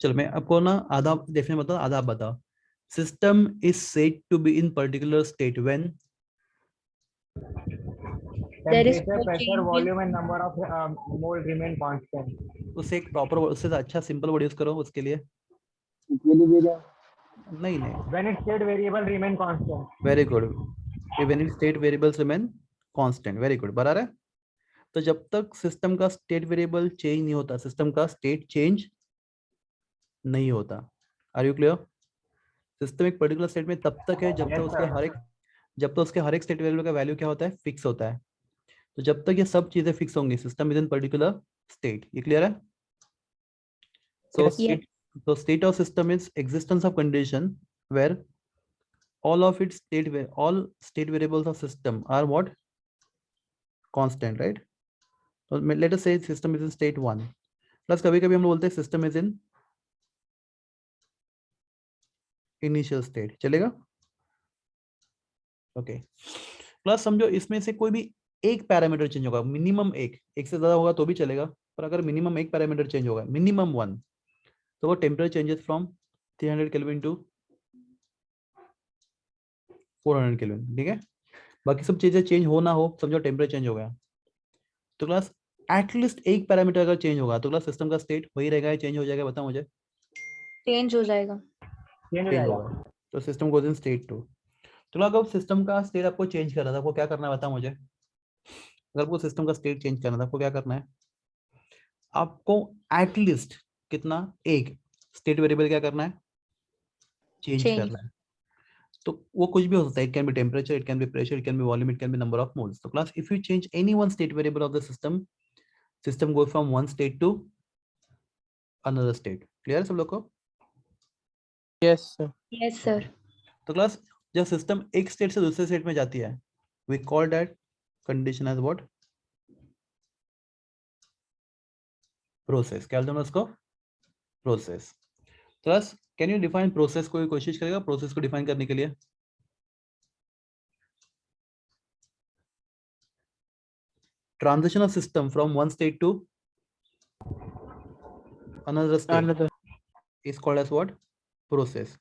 चलो मैं आपको ना आधा डेफिनेशन बताओ, आधा आप बताओ. System is said to be in particular state when There is Temperature, no pressure, change in- volume, and number of mole remain constant. उसे एक प्रॉपर, उससे अच्छा सिंपल वर्ड यूज करो उसके लिए. Equilibrium. नहीं नहीं. When its state variable remain constant. Very good. Even in state variables remain constant. Very good. बराबर है. तो जब तक सिस्टम का स्टेट वेरिएबल चेंज नहीं होता, सिस्टम का स्टेट चेंज नहीं होता. Are you clear? सिस्टम एक पर्टिकुलर स्टेट में तब तक है जब तक Yes, उसके sir. हर एक स्टेट वेरिएबल का वैल्यू क्या होता है? फिक्स होता है. तो जब तक ये सब चीजें फिक्स होंगी system is in particular state. ये क्लियर है? सो Yes. Yes. so state of system is existence of condition where all state variables of system are what? Constant, right? So let us say system is in state 1. Plus कभी कभी हम लोग बोलते हैं system is in initial state. चलेगा? ओके. प्लस समझो इसमें से कोई भी एक पैरामीटर चेंज होगा, मिनिमम एक से ज्यादा होगा तो भी चलेगा, पर अगर मिनिमम एक पैरामीटर चेंज होगा, मिनिमम 1, तो वो temperature changes from 300 kelvin to 400 kelvin. ठीक है? बाकी सब चीजें चेंज हो ना हो, समझो टेम्परेचर चेंज हो गया. तो क्लास एटलीस्ट एक पैरामीटर अगर चेंज होगा तो क्लास सिस्टम का स्टेट वही रहेगा या चेंज हो जाएगा? बताओ मुझे. Change हो जाएगा. Change हो चेंज जाएगा. होगा. तो सिस्टम गोज इन स्टेट 2. तो अगर सिस्टम का स्टेट आपको चेंज करना था, आपको क्या करना है बताओ मुझे. अगर आपको सिस्टम का स्टेट चेंज करना था, आपको क्या करना है? आपको एटलीस्ट कितना? एक स्टेट वेरिएबल क्या करना है? Change Change. करना है. तो वो कुछ भी हो सकता है. It can be temperature, it can be pressure, it can be volume, it can be number of moles. तो class if you change any one state variable of the system go from one state to another state. Clear सब लोग को? Yes, sir. Yes, sir. तो क्लास जब सिस्टम एक स्टेट से दूसरे स्टेट में जाती है, we call that condition as what? Process. क्या बोलते हैं उसको? Process. Class can you define process, कोई कोशिश करेगा प्रोसेस को डिफाइन करने के लिए? Transition of system from one state to another state Another. Is called as what? Process.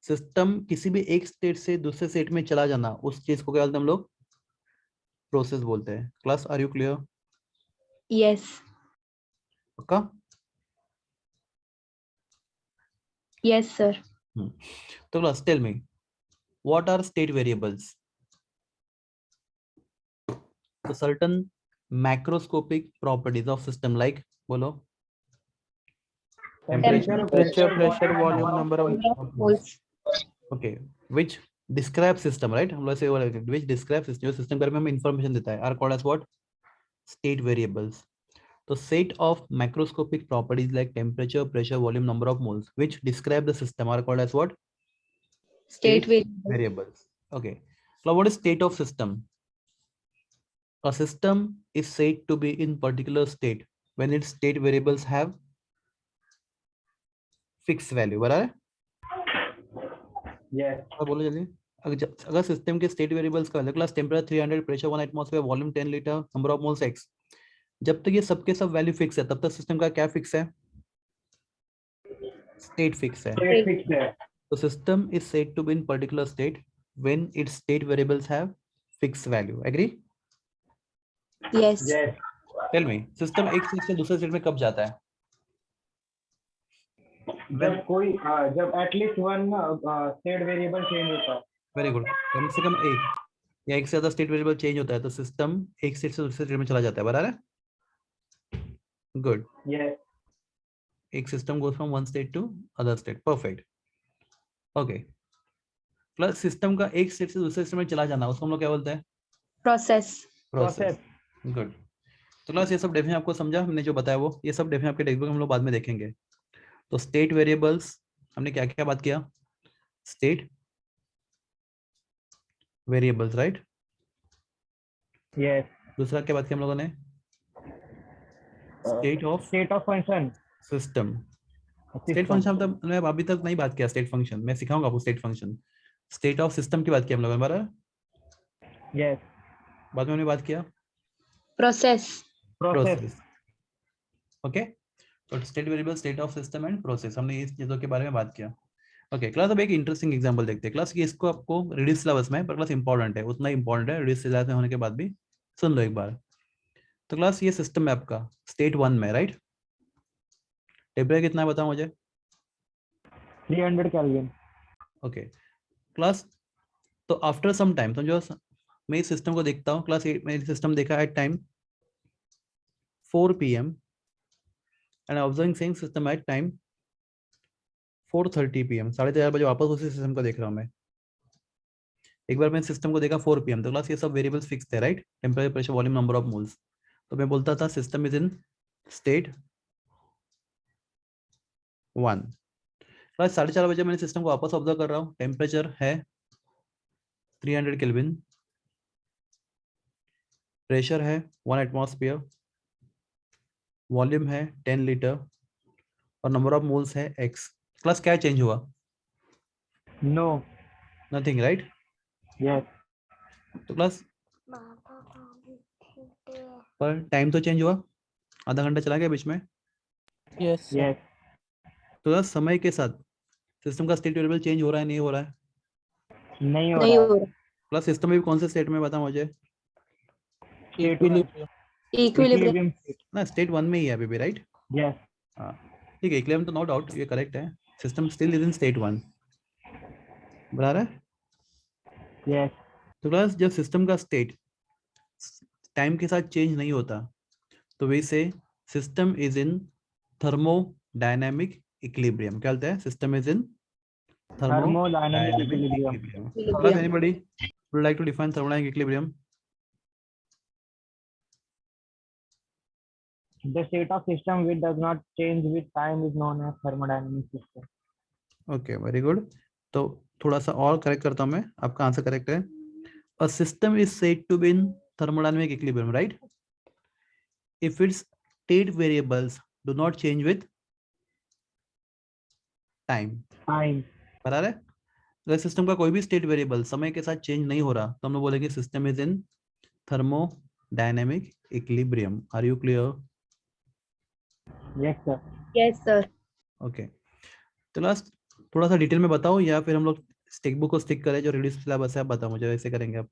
System किसी भी एक स्टेट से दूसरे स्टेट में चला जाना, उस चीज को क्या बोलते हैं हम लोग? प्रोसेस बोलते हैं। Class are you clear? Yes. पक्का? Yes, sir. तो class tell me what are state variables? तो certain macroscopic properties of system like, बोलो। Temperature, Temperature, pressure, volume, number of. Number of moles. Okay, which describe system, right? हम लोग ऐसे बोला which describe system, जो सिस्टम के बारे में हमें इंफॉर्मेशन देता है, are called as what? State variables. तो set of macroscopic properties like temperature, pressure, volume, number of moles, which describe the system, are called as what? State variable. variables. Okay. Now, what is state of system? A system is said to be in particular state when its state variables have fixed value. बराबर? yes, बोलो जल्दी। अगर सिस्टम के स्टेट वेरिएबल्स का class temperature 300, pressure 1 atmosphere, volume 10 litre, number of moles x, जब तक ये सबके सब वैल्यू फिक्स है तब तक सिस्टम का क्या फिक्स है? स्टेट फिक्स है। state fixed है. तो system is said to be in particular state when its state variables have fix value. Agree? Yes. Yes, tell me system एक स्टेट से दूसरे स्टेट में कब जाता है? जब at least one state variable change होता है. Very good. कम से कम एक या एक से ज्यादा स्टेट वेरिएबल चेंज होता है तो सिस्टम एक स्टेट से दूसरे स्टेट में चला जाता है। बराबर है? गुड। Yes, एक system goes from one state to other state. Perfect. Okay. Plus system का एक स्टेट से दूसरे स्टेट में चला जाना, उसको हम लोग क्या बोलते हैं? Process. प्रोसेस। गुड। तो क्लास ये सब डेफिनेशन आपको समझा हमने जो बताया वो, ये सब डेफिनेशन आपके टेक्स्ट बुक में हम लोग बाद में देखेंगे। तो स्टेट वेरिएबल्स हमने क्या क्या बात किया? State variables, right? yes. दूसरा क्या बात किया हम लोगों ने? State of State of function. System. State function तो मैंने अभी तक नहीं बात किया। स्टेट फंक्शन मैं सिखाऊंगा आपको। State function, state of system की बात की हम लोगों ने, बराबर? Yes. बाद में हमने बात किया Process. Process. ओके। तो state variable, state of system and process, हमने इस चीजों के बारे में बात किया। ओके क्लास, अब एक इंटरेस्टिंग एग्जांपल देखते हैं क्लास की। इसको आपको रिड्यूस सिलेबस में, पर क्लास इंपॉर्टेंट है, उतना इंपॉर्टेंट है रिड्यूस सिलेबस में होने के बाद भी सुन लो एक बार। तो क्लास ये सिस्टम है आपका स्टेट 1 में, राइट? टेम्परेचर कितना है बताओ मुझे? 300 Kelvin. ओके क्लास, तो आफ्टर सम टाइम समझो मैं इस सिस्टम को देखता हूँ क्लास, मैंने सिस्टम देखा at time 4 PM and observing same system at time 4:30 PM, 4:30 बजे वापस उसी सिस्टम को देख रहा हूँ मैं। एक बार मैंने सिस्टम को देखा 4 PM, तो क्लास ये सब वेरिएबल्स फिक्स थे, right? Temperature, pressure, volume, number of moles. तो मैं बोलता था system is in state 1। Class 4:30 बजे मैंने सिस्टम को वापस ऑब्जर्व कर रहा हूँ। टेम्परेचर है 300 केल्विन, प्रेशर है 1 एटमॉस्फेयर, वॉल्यूम है 10 लीटर और नंबर ऑफ मोल्स है x। क्लास क्या चेंज हुआ? No. Nothing, right? Yes. तो क्लास पर टाइम तो चेंज हुआ, आधा घंटा चला गया बीच में। Yes, sir. Yes. तो क्लास समय के साथ सिस्टम का स्टेट वेरिएबल चेंज हो रहा है, नहीं हो रहा है? नहीं हो नहीं रहा. हो रहा. क्लास सिस्टम में भी कौन से स्टेट में बता मुझे? Equilibrium. Equilibrium. state. ना स्टेट 1 में ही है अभी भी, राइट? Yes. हाँ ठीक है, इक्विलिब्रियम तो नो डाउट ये करेक्ट है। System still is in state 1, बराबर है? Yes. तो क्लास जब सिस्टम का स्टेट टाइम के साथ चेंज नहीं होता तो वैसे system is in thermodynamic equilibrium. क्या बोलते हैं? System is in Thermodynamic thermodynamic equilibrium. equilibrium. Equilibrium. Class, anybody would like to define thermodynamic equilibrium? The state of system which does not change with time is known as thermodynamic system. Okay, very good. तो थोड़ा सा और करेक्ट करता हूँ मैं, आपका आंसर करेक्ट है। A system is said to be in thermodynamic equilibrium, right? If its state variables do not change with time. Time. बराबर है। अगर सिस्टम का कोई भी स्टेट वेरिएबल समय के साथ चेंज नहीं हो रहा तो हम लोग बोलेंगे system is in thermodynamic equilibrium. Are you clear? Yes, sir. Yes, sir. Okay, तो लास्ट थोड़ा सा डिटेल में बताओ या फिर हम लोग टेक्स्ट बुक को स्टिक करें जो रिड्यूस सिलेबस है, आप बताओ मुझे, वैसे करेंगे आप?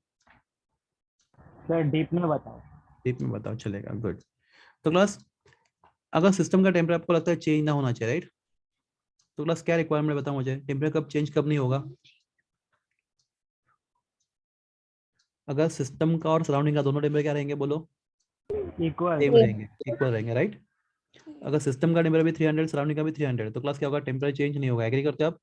Sir, deep में बताओ. डीप में बताओ, चलेगा, गुड। तो क्लास अगर सिस्टम का टेम्परेचर आपको लगता है चेंज ना होना चाहिए, राइट, तो क्लास क्या रिक्वायरमेंट बताओ मुझे, टेम्परेचर कब चेंज कब नहीं होगा? अगर सिस्टम का और सराउंडिंग का दोनों टेम्परेचर क्या रहेंगे, बोलो? Equal. Same Same. रहेंगे, इक्वल रहेंगे, राइट। अगर सिस्टम का टेम्परेचर भी 300, सराउंडिंग का भी 300, तो क्लास क्या होगा, टेम्परेचर चेंज नहीं होगा। एग्री करते हो आप?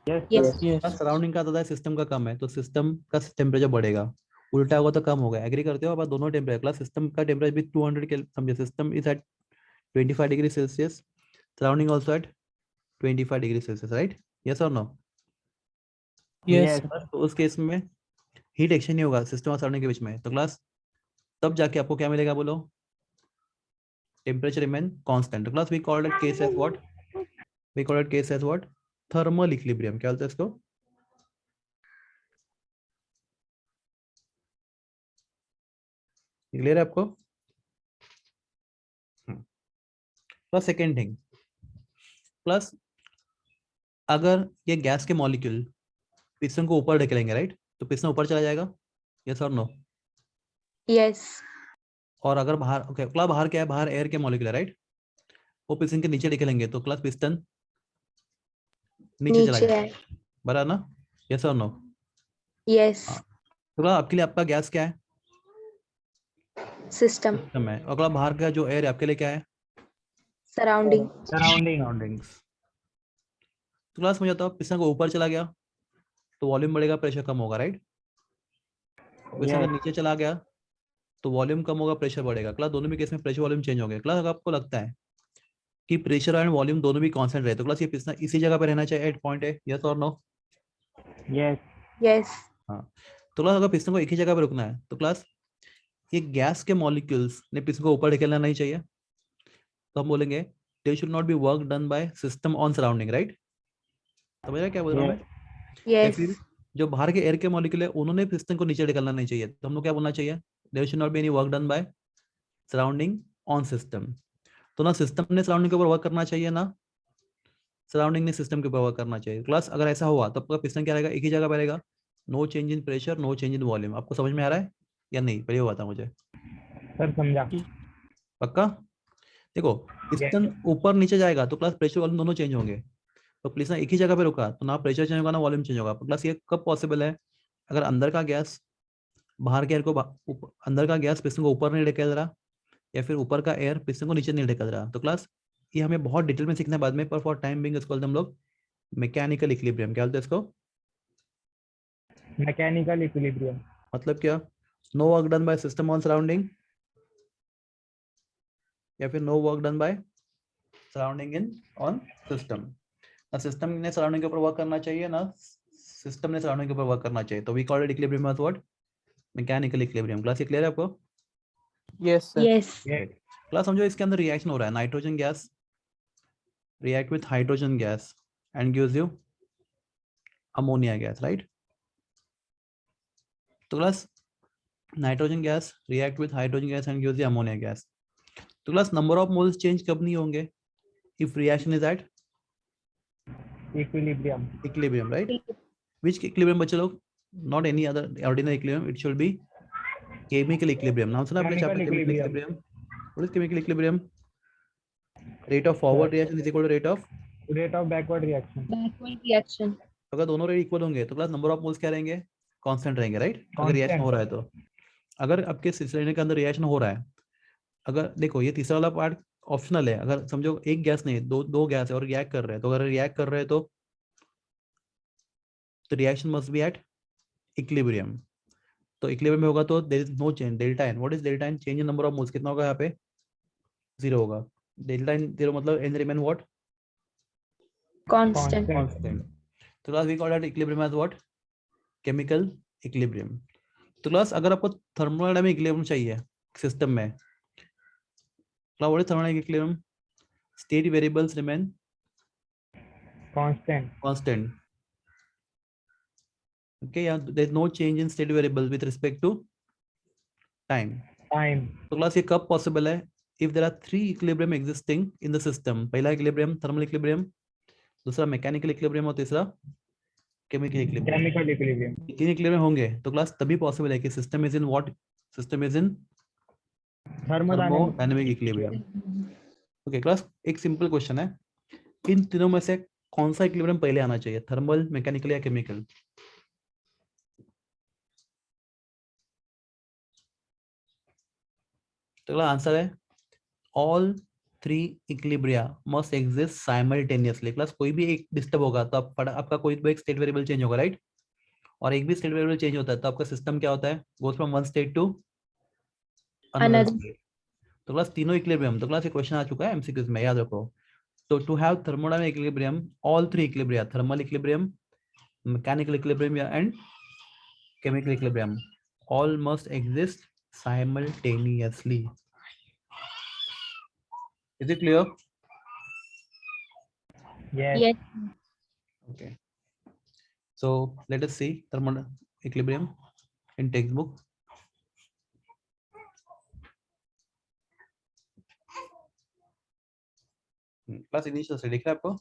Yes, Yes. sir. Yes. Surrounding का ज्यादा है, सिस्टम का कम है, तो सिस्टम का टेम्परेचर बढ़ेगा, उल्टा होगा तो कम होगा। एग्री करते हो आप? दोनों टेम्परेचर, क्लास सिस्टम का टेम्परेचर भी 200 के समझे, system is at 25 degree Celsius, surrounding also at 25 degree Celsius, right? Yes और नो? Yes. Yes. तो उस केस में हीट एक्सचेंज नहीं होगा सिस्टम और सराउंडिंग के बीच में, तो क्लास तब जाके आपको क्या मिलेगा, बोलो? Temperature remain constant. तो class we called it case as what? We called it case as what? Thermal equilibrium. क्या बोलते हैं इसको? क्लियर है आपको? प्लस सेकेंड थिंग, प्लस अगर ये गैस के मॉलिक्यूल पिस्टन को ऊपर ढकेलेंगे, राइट, तो पिस्टन ऊपर चला जाएगा, यस और नो? Yes. और अगर बाहर, ओके, क्लास बाहर क्या है, बाहर एयर के मॉलिक्यूल है, राइट, वो पिस्टन के नीचे ढकेलेंगे तो क्लास पिस्टन नीचे चला नीचे जाएगा, है. बराबर ना? यस और नो? Yes. हाँ। तो क्लास आपके लिए आपका गैस क्या है, System. सिस्टम है, और क्लास बाहर का जो एयर है आपके लिए क्या है, Surrounding. Surrounding. सराउंडिंग्स। तो क्लास मुझे बताओ, पिस्टन को ऊपर चला गया तो वॉल्यूम बढ़ेगा, प्रेशर कम होगा, राइट? Piston Yes. अगर नीचे चला गया तो वॉल्यूम कम होगा, प्रेशर बढ़ेगा। क्लास दोनों भी केस में प्रेशर वॉल्यूम चेंज होंगे। क्लास अगर आपको लगता है कि प्रेशर एंड वॉल्यूम दोनों भी कांस्टेंट रहे तो क्लास ये पिस्टन इसी जगह पे रहना चाहिए, एट पॉइंट है, यस और नो? Yes. Yes. हाँ। तो क्लास अगर पिस्टन को एक ही जगह पे रुकना है तो क्लास ये गैस के मॉलिक्यूल्स ने पिस्टन को ऊपर ढकेलना नहीं चाहिए, तो हम बोलेंगे they should not B work done by system on surrounding, right? समझ रहे क्या बोल रहा हूँ Yes. मैं? या Yes. फिर जो बाहर के एयर के मॉलिक्यूल है उन्होंने पिस्टन को नीचे ढकलना नहीं चाहिए, तो हम लोग क्या बोलना चाहिए, there should not be any work done by surrounding on system. तो ना सिस्टम ने सराउंडिंग के ऊपर वर्क करना चाहिए, ना सराउंडिंग ने सिस्टम के ऊपर वर्क करना चाहिए। क्लास अगर ऐसा हुआ तो आपका पिस्टन क्या रहेगा, एक ही जगह पे रहेगा, no change in pressure, no change in volume. आपको समझ में आ रहा है या नहीं, पहले वो बता मुझे। Sir, समझा. पक्का? देखो, पिस्टन ऊपर नीचे जाएगा तो क्लास प्रेशर वॉल्यूम दोनों चेंज होंगे, तो पिस्टन एक ही जगह पे रुका तो ना प्रेशर चेंज होगा ना वॉल्यूम चेंज होगा। प्लस ये कब पॉसिबल है, अगर अंदर का गैस बाहर के एयर को अंदर का गैस पिस्टन को ऊपर नहीं ढकेल रहा, या फिर ऊपर का एयर पिस्टन को नीचे नहीं ढकेल रहा। तो क्लास ये हमें बहुत डिटेल में सीखना है बाद में, पर फॉर टाइम बिंग इसको हम लोग मैकेनिकल इक्विलिब्रियम। क्या बोलते हैं इसको? Mechanical equilibrium. मतलब क्या? No work done by system on surrounding, या फिर no work done by surrounding in on system. ना सिस्टम ने सराउंडिंग के ऊपर वर्क करना चाहिए, ना सिस्टम ने सराउंडिंग के ऊपर वर्क करना चाहिए। तो we called it equilibrium as what? Mechanical equilibrium. Class ये क्लियर है आपको? Yes, sir. Yes. Yes. Class समझो, इसके अंदर रिएक्शन हो रहा है, nitrogen gas react with hydrogen gas and gives you ammonia gas, right? तो class nitrogen gas react with hydrogen gas and gives you ammonia gas. तो class number of moles change कब नहीं होंगे, if reaction is at Equilibrium. Equilibrium, right? Which equilibrium बच्चे लोग? Not any other ordinary equilibrium. It should be chemical equilibrium. नाम सुना आपने Chemical chapter chemical equilibrium. equilibrium? What is chemical equilibrium? Rate of forward reaction is equal to rate of, Rate of backward reaction. Backward reaction. अगर दोनों रेट इक्वल होंगे तो क्लास नंबर ऑफ मोल्स क्या रहेंगे, कांस्टेंट रहेंगे, राइट? अगर रिएक्शन Constant. हो रहा है तो, अगर आपके सिलेंडर के अंदर रिएक्शन हो रहा है, अगर देखो ये तीसरा वाला पार्ट ऑप्शनल है, अगर समझो एक गैस नहीं दो गैस है और रिएक्ट कर रहे हैं, तो अगर रिएक्ट कर रहे हैं तो reaction must be at equilibrium. तो इक्विलिब्रियम में होगा तो there is no change, delta n. What is delta n? Change in number of moles कितना होगा यहाँ पे, 0 होगा। डेल्टा एन 0 मतलब n remain what, Constant. Constant. तो class we call that equilibrium as what, chemical equilibrium. तो क्लास अगर आपको थर्मोडायनामिक इक्विलिब्रियम चाहिए सिस्टम में, class what is thermodynamic equilibrium? State variables remain Constant. constant. Okay, yeah, there's no change in state variable with respect to time. Time. तो क्लास ये कब पॉसिबल है? If there are 3 equilibrium existing in the system. पहला इक्विलिब्रियम थर्मल इक्विलिब्रियम, दूसरा मैकेनिकल इक्विलिब्रियम और तीसरा केमिकल इक्विलिब्रियम. Chemical equilibrium. तीन इक्विलिब्रियम होंगे तो क्लास तभी पॉसिबल है कि system is in what? System is in Thermodynamic. Thermodynamic equilibrium. Okay class, एक सिंपल क्वेश्चन है, इन तीनों में से कौन सा इक्विलिब्रियम पहले आना चाहिए, थर्मल, मैकेनिकल या केमिकल? तो आंसर है all 3 equilibria must exist simultaneously. Class कोई भी एक डिस्टर्ब होगा तो आपका कोई भी एक स्टेट वेरिएबल चेंज होगा, राइट? और एक भी स्टेट वेरिएबल चेंज होता है तो आपका सिस्टम क्या होता है? Goes from one state to another Another. State. तो क्लास तीनों इक्विलिब्रियम, तो क्लास ये क्वेश्चन आ चुका है एमसीक्यूज में, याद रखो. तो to have thermodynamic equilibrium, all 3 equilibria, thermal equilibrium, mechanical equilibrium and chemical equilibrium, all must exist simultaneously. Is it clear? Yes. Yes. Okay. So let us see thermal equilibrium in textbook. Class initial से दिख रहा है आपको?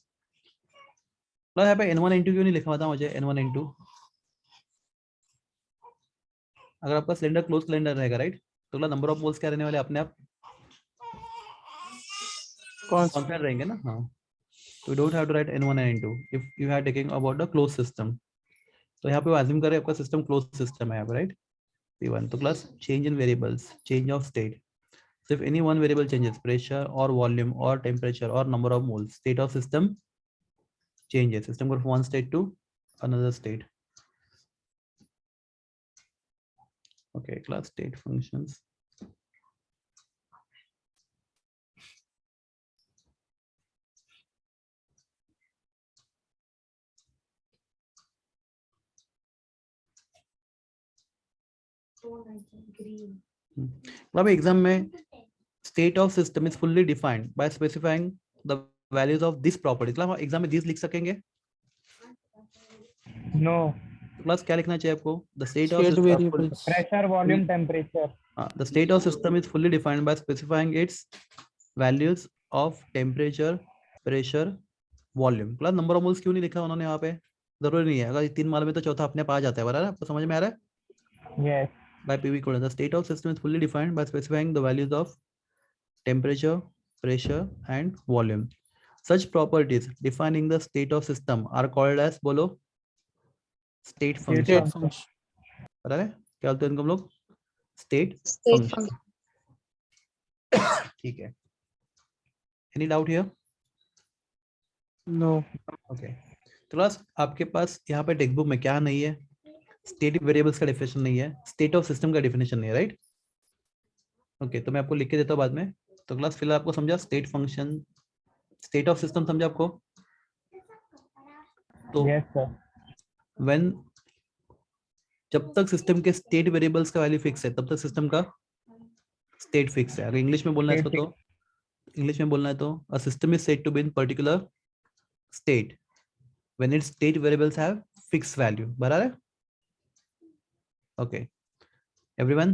क्लास यहाँ पे N1 N2 क्यों नहीं लिखा हुआ था मुझे? N1 N2 अगर आपका सिलेंडर क्लोज सिलेंडर रहेगा, राइट, तो क्लास नंबर ऑफ मोल्स क्या रहने वाले अपने आप कांस्टेंट रहेंगे ना. हाँ, तो don't have to write N1 and N2 if you are taking about the close system. तो यहाँ पे अज्यूम करें आपका सिस्टम क्लोज सिस्टम है यहाँ पे, राइट? P1. तो class change in variables, change of state. So if any one variable changes, pressure or volume or temperature or number of moles, state of system changes. System goes from one state to another state. Okay, class state functions. अब एग्जाम में state of system is fully defined by specifying the values of this property. Class exam में these लिख सकेंगे? No. क्लास क्या लिखना चाहिए आपको? The state of State system. variables. Pressure, volume, temperature. The state of system is fully defined by specifying its values of temperature, pressure, volume. Class number of moles क्यों नहीं लिखा उन्होंने यहाँ पे? जरूरी नहीं है, अगर 3 मालूम है तो चौथा अपने आप आ जाता है, बराबर? आपको समझ में आ रहा है? Yes. By PV equal, the state of system is fully defined by specifying the values of temperature, pressure, and volume. Such properties defining the state of system are called as, बोलो, state function. State function. पता है क्या बोलते हैं इनको हम लोग? State State function. function. ठीक है. Any doubt here? No. Okay. तो क्लास आपके पास यहाँ पे टेक्स्ट बुक में क्या नहीं है? स्टेट वेरिएबल्स का डेफिनेशन नहीं है, स्टेट ऑफ सिस्टम का डेफिनेशन नहीं है, राइट? ओके, तो मैं आपको लिख के देता हूँ बाद में. तो क्लास फिलहाल आपको समझा state function, state of system समझा आपको? तो Yes, sir. व्हेन, जब तक सिस्टम के स्टेट वेरिएबल्स का वैल्यू फिक्स है तब तक सिस्टम का स्टेट फिक्स है. अगर इंग्लिश में बोलना है इसको, तो इंग्लिश में बोलना है तो a system is said to be in particular state when its state variables have fix value. बराबर है? Okay, everyone?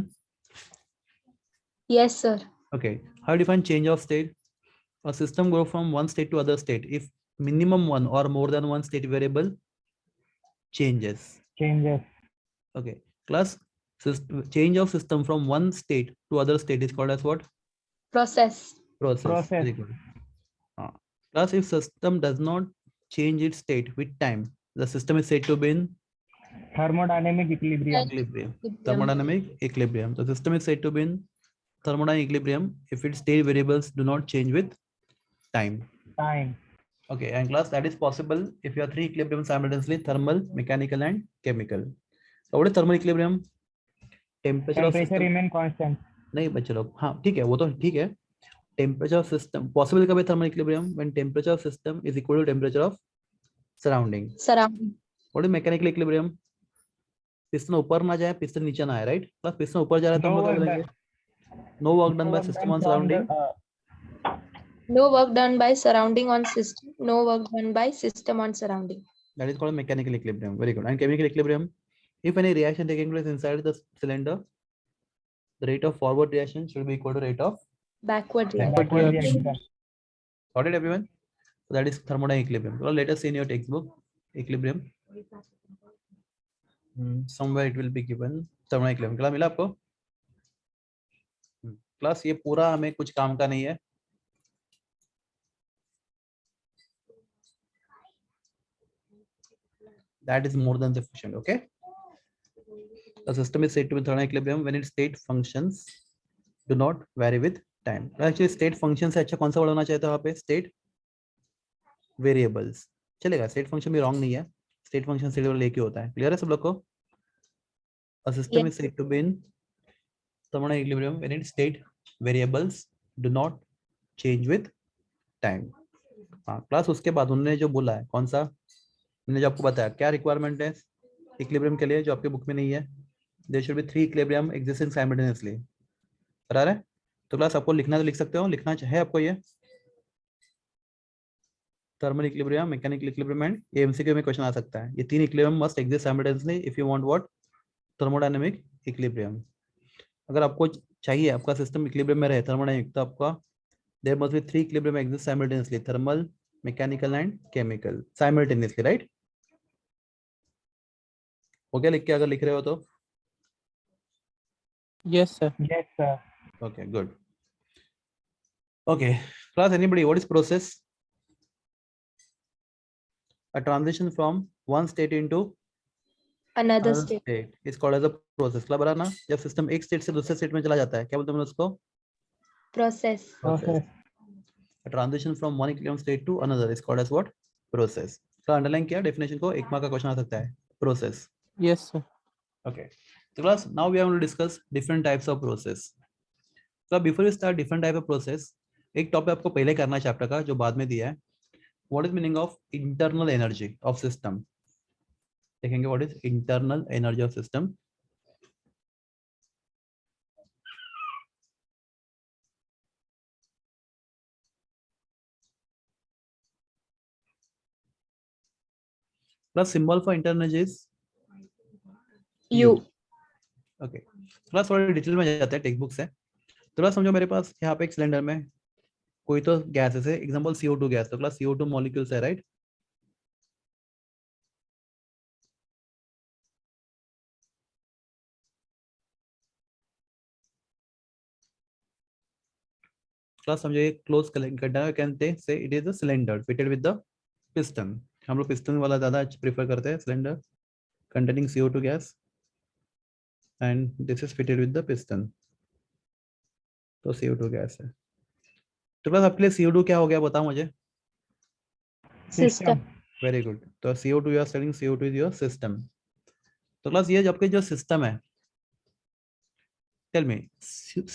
Yes, sir. Okay, how to define change of state? A system go from one state to other state if minimum one or more than one state variable changes. Changes. Okay, class, change of system from one state to other state is called as what? Process. Process. Process. Very good. Class, if system does not change its state with time, the system is said to be in Thermodynamic equilibrium. equilibrium. Thermodynamic equilibrium. The system is said to be in thermodynamic equilibrium if its state variables do not change with time. Time. Okay, and class, that is possible if you have 3 equilibrium simultaneously: thermal, mechanical, and chemical. So what is thermal equilibrium? Temperature of Temperature system. remain constant. नहीं बच्चे लोग, हाँ ठीक है, वो तो ठीक है. Temperature of system possible कब है thermal equilibrium? When temperature of system is equal to temperature of surrounding. Surrounding. What is mechanical equilibrium? Piston ऊपर ना जाए, पिस्टन नीचे ना आए, राइट? प्लस पिस्टन ऊपर जा रहा है तो हम लोग क्या बोलेंगे? No work done by system on surrounding. No work done by surrounding on system. No work done by system on surrounding. That is called mechanical equilibrium. Very good. And chemical equilibrium, if any reaction taking place inside the cylinder, the rate of forward reaction should be equal to rate of Backward reaction. Backward reaction. reaction. Got it, everyone? So that is thermodynamic equilibrium. Well, let us see in your textbook equilibrium. Somewhere it will be given thermodynamic equilibrium. क्या मिला आपको? प्लस ये पूरा हमें कुछ काम का नहीं है. That is more than sufficient. Okay. The system is said to be thermodynamic equilibrium when its state functions do not vary with time. Actually, state functions से अच्छा कौन सा वर्ड होना चाहिए था वहाँ पे? State variables. चलेगा. State function भी wrong नहीं है. State function state variable एक ही होता है. Clear है सब लोग को? A system Yes. is said to be in thermodynamic equilibrium when its state variables do not change with time. हाँ, प्लस उसके बाद उन्होंने जो बोला है कौन सा, मैंने जो आपको बताया क्या रिक्वायरमेंट है इक्विलिब्रियम के लिए जो आपके बुक में नहीं है. There should be 3 equilibrium existing simultaneously. बराबर है? तो क्लास आपको लिखना तो लिख सकते हो, लिखना चाहिए आपको ये thermal equilibrium, mechanical equilibrium and ये एमसीक्यू में क्वेश्चन आ सकता है. ये 3 equilibrium must exist simultaneously if you want what thermodynamic equilibrium. अगर आपको चाहिए आपका सिस्टम इक्विलिब्रियम में रहे थर्मोडायनामिक, तो आपका there must be 3 equilibrium exist simultaneously, thermal, mechanical and chemical simultaneously. Right? हो गया लिख के? अगर लिख रहे हो तो Yes, sir. Yes, sir. okay, good. Okay, class, anybody, what is process? A transition from one state into Another another state. state is called as a process. Club बराबर ना? जब सिस्टम एक स्टेट से दूसरे स्टेट में चला जाता है क्या बोलते हैं उसको? Process. Process. A transition from one equilibrium state to another is called as what? Process. तो अंडरलाइन किया डेफिनेशन को, एक मार्क का क्वेश्चन आ सकता है. Process. Yes, sir. Okay. So class, now we are going to discuss different types of process. So before we start different type of process, एक टॉपिक आपको पहले करना है चैप्टर का जो बाद में दिया है. What is meaning of internal energy of system? देखेंगे what is internal energy of system. Plus symbol for internal energy is U. Okay. थोड़ा थोड़ा डिटेल में जाते हैं टेक्स्ट बुक से. थोड़ा समझो, मेरे पास यहाँ पे एक सिलेंडर में कोई तो गैसेस है, एग्जांपल CO2 गैस. तो क्लास CO2 मॉलिक्यूल्स है, राइट? क्लास समझो ये क्लोज कंटेनर कहते हैं से it is a cylinder fitted with the piston. हम लोग पिस्टन वाला ज्यादा प्रेफर करते हैं. Cylinder containing CO2 gas and this is fitted with the piston. तो CO2 गैस है. तो क्लास आपके लिए CO2 क्या हो गया बताओ मुझे? System. Very good. तो CO2 you are studying, CO2 is your system. तो क्लास ये आपके जो सिस्टम है, टेल मी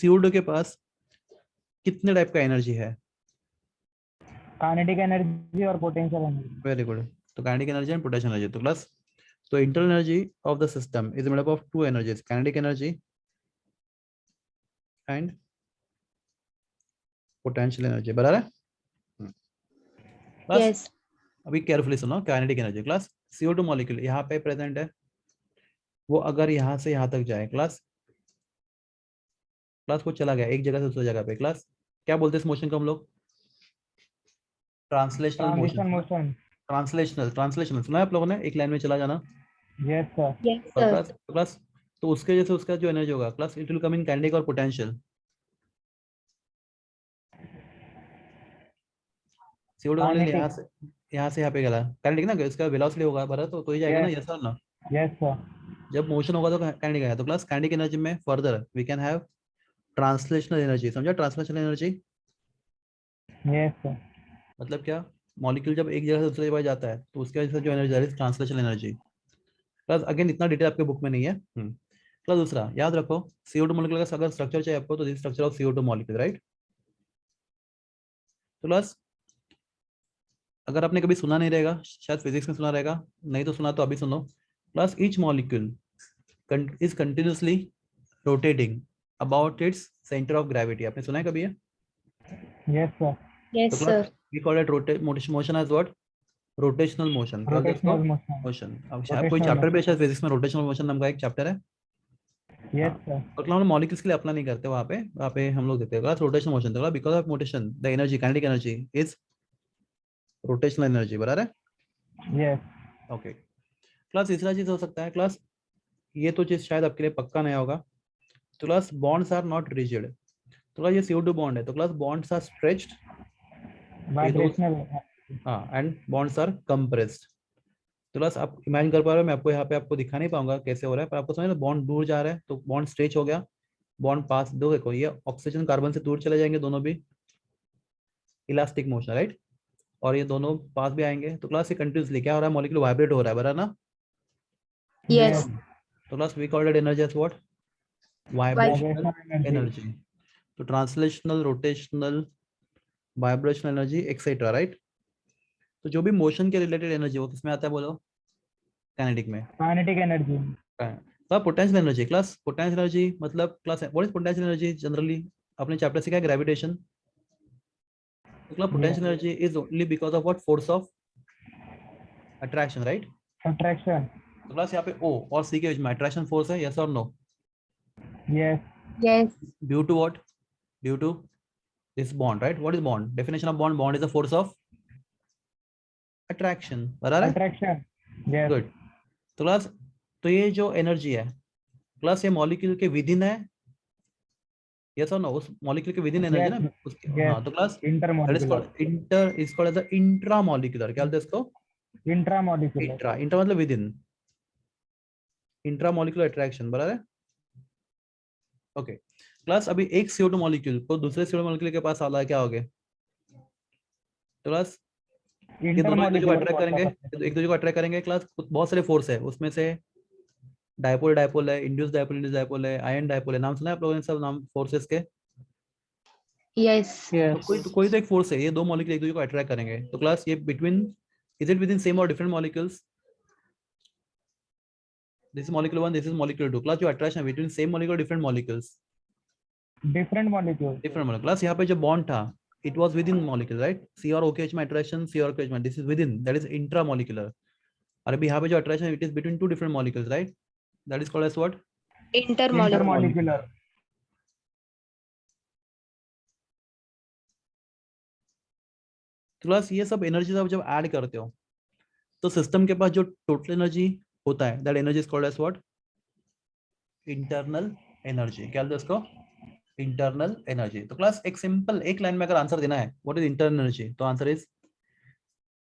CO2 के पास कितने टाइप का एनर्जी है? Kinetic energy और potential energy. Very good. तो kinetic energy and potential energy. तो क्लास तो internal energy of the system is made up of 2 energies, kinetic energy and potential energy. बराबर है? Class Yes. अभी केयरफुली सुनो. Kinetic energy class CO2 molecule यहाँ पे प्रेजेंट है, वो अगर यहाँ से यहाँ तक जाए क्लास वो चला गया एक जगह से दूसरी जगह पे. क्लास क्या बोलते हैं इस मोशन को हम लोग? Translational Transition motion. motion. Translational सुना है आप लोगों ने? एक लाइन में चला जाना. Yes, sir. Yes, और sir. क्लास तो उसके जैसे उसका जो एनर्जी होगा class it will come in kinetic और पोटेंशियल. CO2 मॉलिक्यूल यहाँ से यहाँ पे गया काइनेटिक ना, इसका वेलोसिटी होगा भरा तो ही जाएगा ना. यस और नो? Yes, sir. जब मोशन होगा तो काइनेटिक आएगा. तो क्लास काइनेटिक एनर्जी में further we can have translational energy. समझा? Translational energy Yes, sir. मतलब क्या? मॉलिक्यूल जब एक जगह से दूसरी जगह जाता है तो उसके वजह से जो एनर्जी आ रही है ट्रांसलेशनल एनर्जी. प्लस अगेन इतना डिटेल आपके बुक में नहीं है. प्लस दूसरा याद रखो, CO2 मॉलिक्यूल का अगर स्ट्रक्चर चाहिए आपको तो this structure of CO2 molecule, right? तो प्लस अगर आपने कभी सुना नहीं रहेगा, शायद फिजिक्स में सुना रहेगा, नहीं तो सुना तो अभी सुनो. Plus each molecule is continuously rotating about its centre of gravity. आपने सुना है कभी ये? Yes, sir. Yes, So sir. class, we call it motion as what? Rotational motion. क्या बोलते हैं इसको? Rotational motion. Motion. अब शायद कोई Rotational चैप्टर भी है motion. शायद फिजिक्स में रोटेशनल मोशन नाम का एक चैप्टर है. Yes, sir. और हम मॉलिक्यूल्स के लिए अप्लाई नहीं करते वहाँ पे हम लोग देते हैं क्लास रोटेशनल मोशन. तो because of mutation the energy kinetic energy is rotational energy. बराबर है? Yes. ओके. क्लास तीसरा चीज हो सकता है क्लास, ये तो चीज शायद आपके लिए पक्का नहीं होगा. तो class bonds are not rigid. तो क्लास ये CO2 बॉन्ड है. तो class bonds are stretched. Vibrational. हाँ, एंड बॉन्ड्स आर कंप्रेस्ड. तो क्लास आप इमेजिन कर पा रहे हो, मैं आपको यहाँ पे आपको दिखा नहीं पाऊंगा कैसे हो रहा है, पर आपको समझ लो बॉन्ड दूर जा रहा है तो बॉन्ड स्ट्रेच हो गया, बॉन्ड पास. दो देखो ये ऑक्सीजन कार्बन से दूर चले जाएंगे दोनों भी, इलास्टिक मोशन राइट. और ये दोनों पास भी आएंगे. तो क्लास ये कंटिन्यूसली क्या हो रहा है, मॉलिक्यूल वाइब्रेट हो रहा है. बराबर ना? Yes. तो class we called it energy as what? Vibrational Vibrational energy. Energy. तो translational, rotational, vibrational energy etcetera right. तो जो भी मोशन के रिलेटेड एनर्जी वो किसमें आता है बोलो? काइनेटिक में. Kinetic energy. तो potential energy class, potential energy मतलब class what is potential energy generally अपने चैप्टर से क्या है, ग्रेविटेशन. तो potential energy is only because of what? Force of attraction right. Attraction. तो क्लास यहाँ पे O और C के बीच में अट्रैक्शन फोर्स है. यस और no? Yes. Yes. Due to what? Due to this bond right. What is bond? Definition of bond, bond is a force of attraction. बराबर है? Attraction. Yes. गुड. तो क्लास तो ये जो एनर्जी है क्लास ये मॉलिक्यूल के विद इन है. यस और नो? उस मॉलिक्यूल के विद इन एनर्जी Yes. ना उसके. Yes. हाँ. तो class that is Intermolecular. Called inter, is called as the intramolecular. क्या बोलते हैं इसको? Intramolecular. इंट्रा. इंट्रा मतलब विद इन. Intramolecular attraction. बराबर है? ओके. क्लास अभी एक CO2 मॉलिक्यूल को दूसरे CO2 मॉलिक्यूल के पास आला है, क्या हो गया? तो क्लास ये दोनों एक दूसरे को अट्रैक्ट करेंगे, एक दूसरे को अट्रैक्ट करेंगे. क्लास बहुत सारे फोर्स है उसमें से डायपोल डायपोल है, इंड्यूस डायपोल है, आयन डायपोल है. नाम सुना है आप लोगों ने सब नाम फोर्सेस के? Yes. Yes. कोई तो एक फोर्स है. ये दो मॉलिक्यूल एक दूसरे को अट्रैक्ट करेंगे. तो क्लास ये between, is it within same और different molecules? This is molecule 1, this is molecule 2. Class जो अट्रैक्शन है between same molecule different molecules? Different molecule. Different molecule. Class यहाँ पे जो बॉन्ड था it was within molecule right. C और OH में अट्रैक्शन, C और OH में, this is within, that is intramolecular. और अभी यहाँ पे जो अट्रैक्शन है it is between two different molecules right. That is called as what? Intermolecular. Intermolecular. तो क्लास ये सब एनर्जी आप जब ऐड करते हो तो सिस्टम के पास जो टोटल एनर्जी होता है that energy is called as what? Internal energy. क्या बोलते हैं उसको? Internal energy. तो क्लास एक सिंपल एक लाइन में अगर आंसर देना है व्हाट इज इंटरनल एनर्जी, तो answer is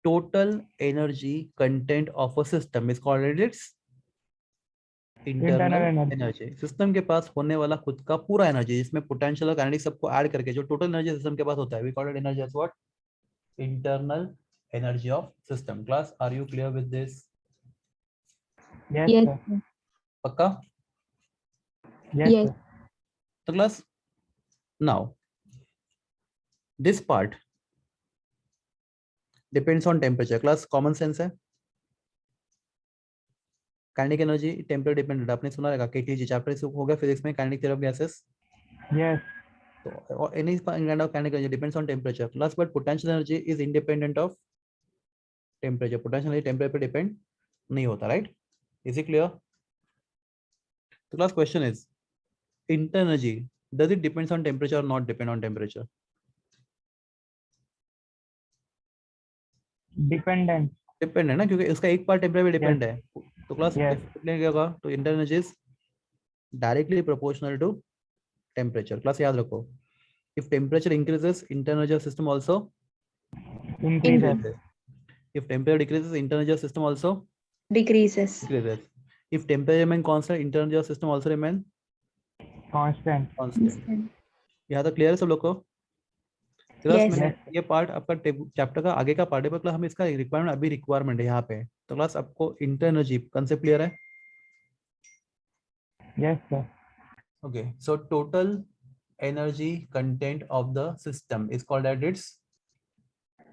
total energy content of a system is called its internal energy. System के पास होने वाला खुद का पूरा एनर्जी जिसमें पोटेंशियल और काइनेटिक सबको ऐड करके जो टोटल एनर्जी सिस्टम के पास होता है we called it energy as what? Internal energy of system. Class are you clear with this? Yes. Yes. Sir. पक्का? Yes. Yes. Sir. तो क्लास now this part depends on temperature. Class common sense है. Kinetic energy temperature dependent. आपने सुना रहेगा KTG चैप्टर से हो गया फिजिक्स में, kinetic theory of gases. Yes. तो any kind of kinetic energy depends on temperature. Plus but potential energy is independent of temperature. Potential energy temperature पे depend नहीं होता right? Is it clear? The last question is internal energy, does it depends on temperature or not depend on temperature? Dependent. Depend है ना, क्योंकि इसका एक पार्ट टेम्परेचर पे डिपेंड Yes. है. तो क्लास Yes. क्या होगा? तो internal energy is directly proportional to temperature. Class याद रखो, if temperature increases internal energy of system also Increases. increases. If temperature decreases internal energy of system also Decreases. decreases. If temperature remain constant internal energy of system also remain Constant. constant. यहाँ तक क्लियर है सब लोग को? Class Yes. मैंने Yes. ये पार्ट आपका चैप्टर का आगे का पार्ट है, पर क्लास हमें इसका रिक्वायरमेंट अभी रिक्वायरमेंट है यहाँ पे. तो क्लास आपको इंटरनल एनर्जी कंसेप्ट क्लियर है? Yes, sir. Okay, so total energy content of the system is called as its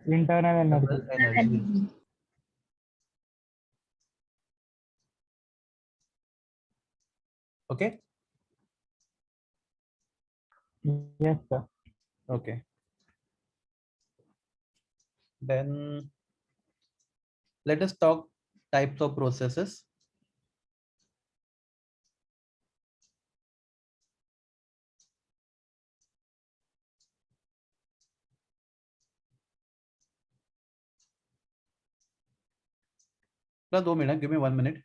Internal energy. total energy. Okay. Yes, sir. Okay. Then let us talk types of processes. Plus 2 minutes, give me 1 minute.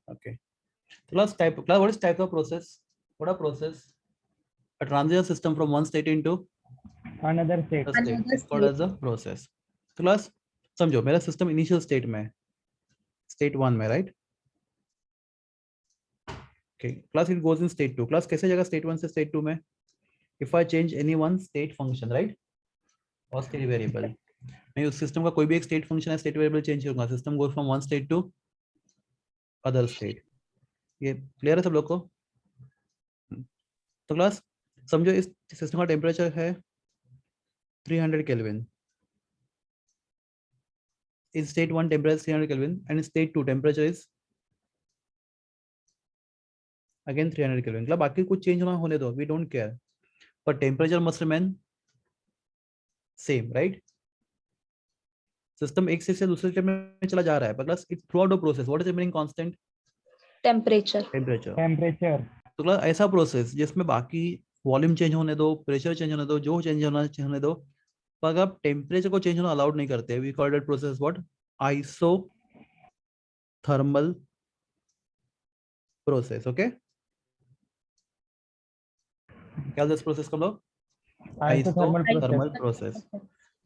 Okay. Class, what is type of process? What a process? A transition system from one state into Another state. a state. Another It's called as a process. Class, समझो मेरा system initial state में, state 1 में, right? Okay. Class it goes in state 2. Class कैसे जाएगा state 1 से state 2 में? If I change any one state function, right? और state variable. मैं उस system का कोई भी एक state function है state variable change करूँगा. System goes from one state to other state. ये clear है सब लोग को? तो क्लास समझो इस सिस्टम का टेम्परेचर है 300 kelvin. In state 1 temperature is 300 Kelvin and in state 2 temperature is again 300 Kelvin. मतलब बाकी कुछ चेंज होना होने दो, we don't care, but temperature must remain same, right? System एक से दूसरे स्टेट में चला जा रहा है, but plus it throughout the process what is remaining constant? temperature. Temperature. Temperature. तो क्लास ऐसा प्रोसेस जिसमें बाकी वॉल्यूम चेंज होने दो, प्रेशर चेंज होने दो, जो चेंज होने दो, पर अगर आप टेम्परेचर को चेंज होना अलाउड नहीं करते, we call that process what? Isothermal process. Okay, क्या this process को लोग isothermal process.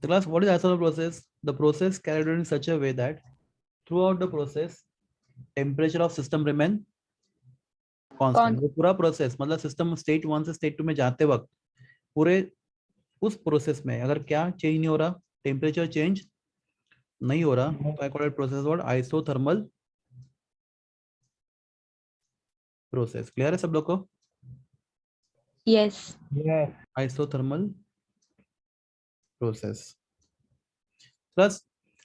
The class, what is isothermal process? The process carried out in such a way that throughout the process temperature of system remain constant. वो पूरा process मतलब system state 1 से state 2 में जाते वक्त पूरे उस process में अगर क्या change नहीं हो रहा, temperature change नहीं हो रहा, तो I call it process what? Isothermal process. Clear है सब लोग को? Yes. Yes. Isothermal process. Plus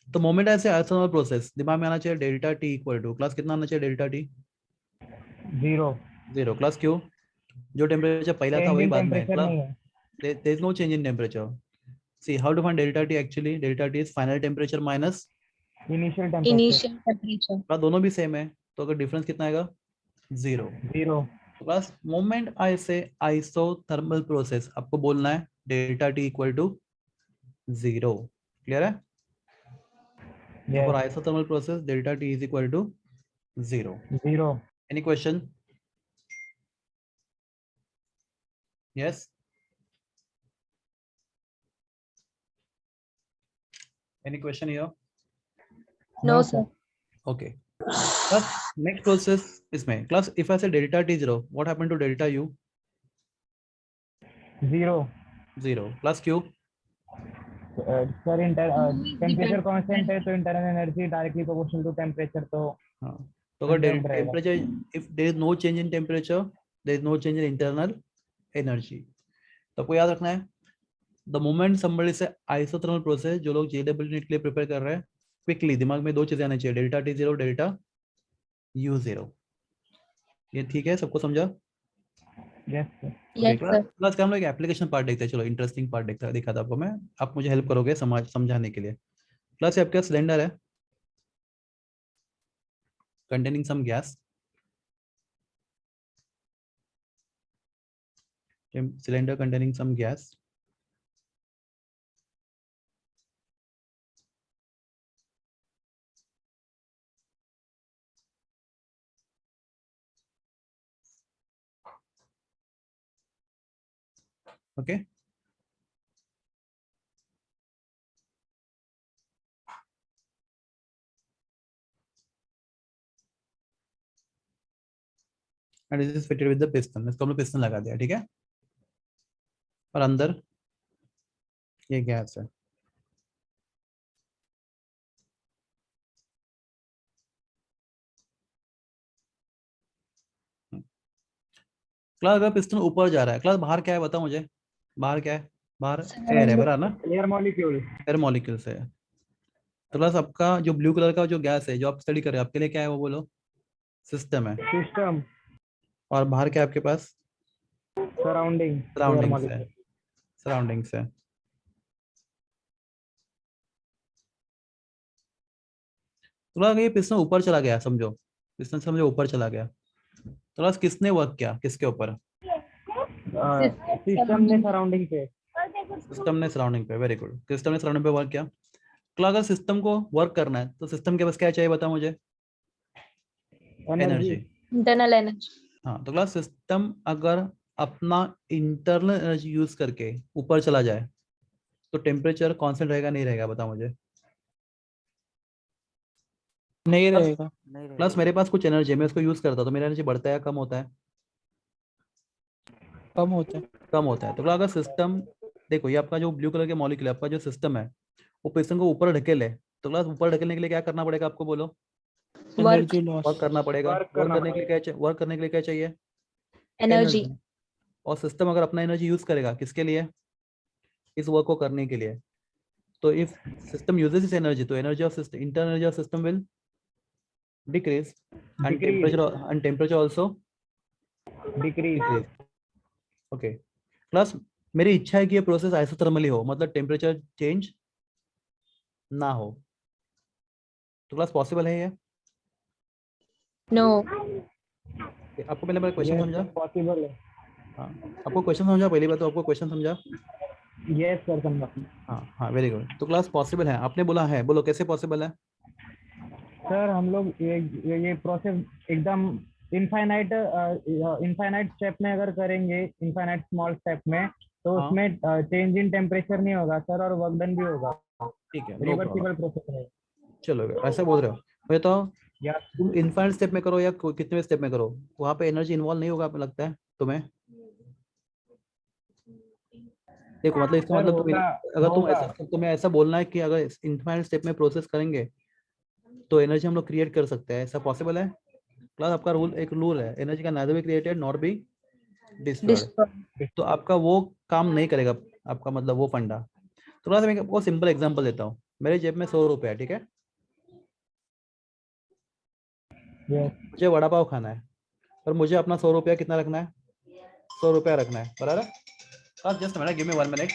तो मोमेंट ऐसे आइसोथर्मल प्रोसेस दिमाग में आना चाहिए delta T equal to class कितना आना चाहिए डेल्टा टी 0 क्लास क्यों जो टेम्परेचर पहला था वही बाद में class there is no change in temperature. See how to find delta T actually. Delta T is final temperature minus Initial temperature. Initial temperature. Class दोनों भी सेम है तो अगर डिफरेंस कितना आएगा 0. तो क्लास मोमेंट आई से आइसोथर्मल प्रोसेस आपको बोलना है delta T equal to 0. Clear है? Yes. For isothermal process delta T is equal to 0. Any question? Yes. Any question here? No, sir. Okay. Class, next process is my class. If I say delta T 0, what happened to delta U? 0. Class Q? Sir, temperature constant है तो internal energy directly proportional to temperature तो हाँ. तो अगर temperature, if there is no change in temperature, there is no change in internal energy. तो आपको याद रखना है the moment somebody से isothermal process जो लोग JEE नीट के लिए प्रिपेयर कर रहे हैं क्विकली दिमाग में दो चीजें आनी चाहिए डेल्टा T 0 डेल्टा U 0. ये ठीक है सबको समझा? Yes, sir. Yes, sir. Class का हम लोग एक एप्लीकेशन पार्ट देखते हैं. चलो इंटरेस्टिंग पार्ट दिखा था आपको मैं. आप मुझे हेल्प करोगे समझाने के लिए. क्लास आपके सिलेंडर है containing some gas. Cylinder containing some gas. Okay. And this is fitted with the piston. इसको हमने पिस्टन लगा दिया. ठीक है. और अंदर ये गैस है. क्लास अगर पिस्टन ऊपर जा रहा है क्लास बाहर क्या है बताओ मुझे. बाहर क्या है? बाहर एयर है बरा ना, एयर मॉलिक्यूल। एयर मॉलिक्यूल्स है। तो प्लस आपका जो ब्लू कलर का जो गैस है जो आप स्टडी कर रहे हो, आपके लिए क्या है वो बोलो? सिस्टम है। सिस्टम। और बाहर क्या है आपके पास? सराउंडिंग। एयर सराउंडिंग्स है, मॉलिक्यूल। सराउंडिंग्स है। थोड़ा ये पिस्टन ऊपर चला गया समझो, पिस्टन समझो ऊपर चला गया। थोड़ा किसने वर्क किया किसके ऊपर? सिस्टम ने सराउंडिंग पे। सिस्टम ने सराउंडिंग पे, वेरी गुड, सिस्टम ने सराउंडिंग पे वर्क किया। तो अगर सिस्टम को वर्क करना है तो सिस्टम के पास क्या चाहिए बताओ मुझे? एनर्जी। एनर्जी। internal energy. हाँ, तो क्लास सिस्टम अगर अपना इंटरनल एनर्जी यूज करके ऊपर चला जाए तो टेम्परेचर कांस्टेंट रहेगा नहीं रहेगा बताओ मुझे? नहीं प्लस रहेगा। प्लस मेरे पास कुछ एनर्जी है, मैं उसको यूज करता हूं, तो मेरा एनर्जी बढ़ता है या कम होता है? कम होता है। कम होता है। तो अगर सिस्टम, देखो ये आपका जो ब्लू कलर के मॉलिक्यूल है, आपका जो सिस्टम है वो पिस्टन को ऊपर ढकेले, तो क्लास ऊपर ढकेलने के लिए क्या करना पड़ेगा आपको बोलो? Work. Energy loss. वर्क करना पड़ेगा। वर्क वर्क करना करने के लिए क्या वर्क करने के लिए क्या चाहिए? Energy. और सिस्टम अगर अपना एनर्जी यूज करेगा किसके लिए? इस वर्क को करने के लिए। तो इफ सिस्टम यूजेस इस एनर्जी, तो energy of system, internal energy of system will decrease and decrease. Temperature also decrease. Decrease. Okay, plus मेरी इच्छा है कि ये प्रोसेस आइसोथर्मली हो, मतलब टेम्परेचर चेंज ना हो। तो क्लास पॉसिबल है ये? No. आपको पहले मेरा क्वेश्चन यस समझा? सर, पॉसिबल है। हाँ, आपको क्वेश्चन समझा? पहली बात तो आपको क्वेश्चन समझा? यस सर, समझा। हाँ हाँ, वेरी गुड। तो क्लास पॉसिबल है, आपने बोला है, बोलो कैसे पॉसिबल है? सर हम लोग ये प्रोसेस एकदम इनफाइनाइट इनफाइनाइट स्टेप में अगर करेंगे, इनफाइनाइट स्मॉल स्टेप में, तो हाँ उसमें चेंज इन टेम्परेचर नहीं होगा सर, और वर्क डन भी होगा। ठीक है, नो प्रॉब्लम। रिवर्सिबल प्रोसेस है। चलो ऐसा बोल रहे हो, मुझे तो या तुम इनफाइनाइट स्टेप में करो या कितने स्टेप में करो, वहाँ पे एनर्जी इन्वॉल्व नहीं होगा लगता है तुम्हें? देखो मतलब इसका सर मतलब तुम, होगा। अगर तुम होगा। ऐसा, तुम्हें ऐसा बोलना है कि अगर इनफाइनाइट स्टेप में प्रोसेस करेंगे तो एनर्जी हम लोग क्रिएट कर सकते हैं, ऐसा पॉसिबल है? क्लास आपका रूल, एक रूल है, एनर्जी का neither be created nor be destroyed. Destroy. तो आपका वो काम नहीं करेगा, आपका मतलब वो फंडा। तो क्लास मैं वो सिंपल एग्जांपल देता हूँ, मेरे जेब में 100 रुपये है, ठीक है, यस। मुझे वड़ा पाव खाना है, और मुझे अपना 100 रुपया कितना रखना है? 100 रुपया रखना है, बराबर? Class just minute, give me 1 minute.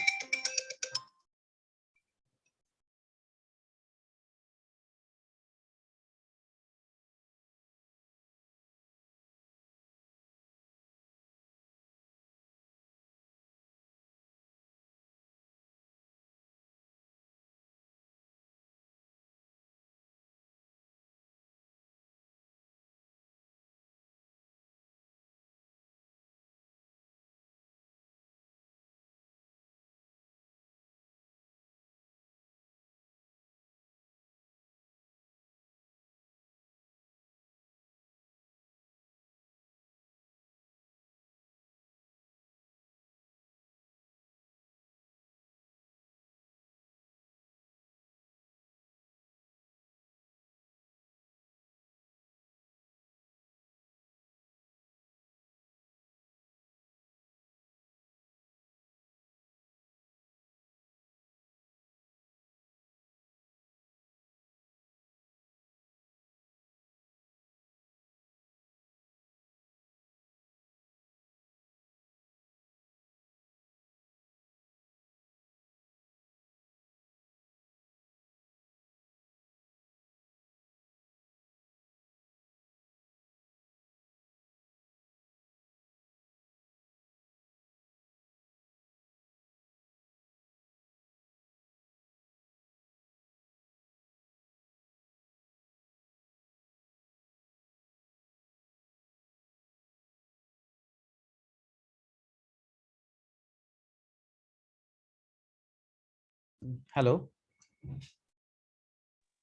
Hello,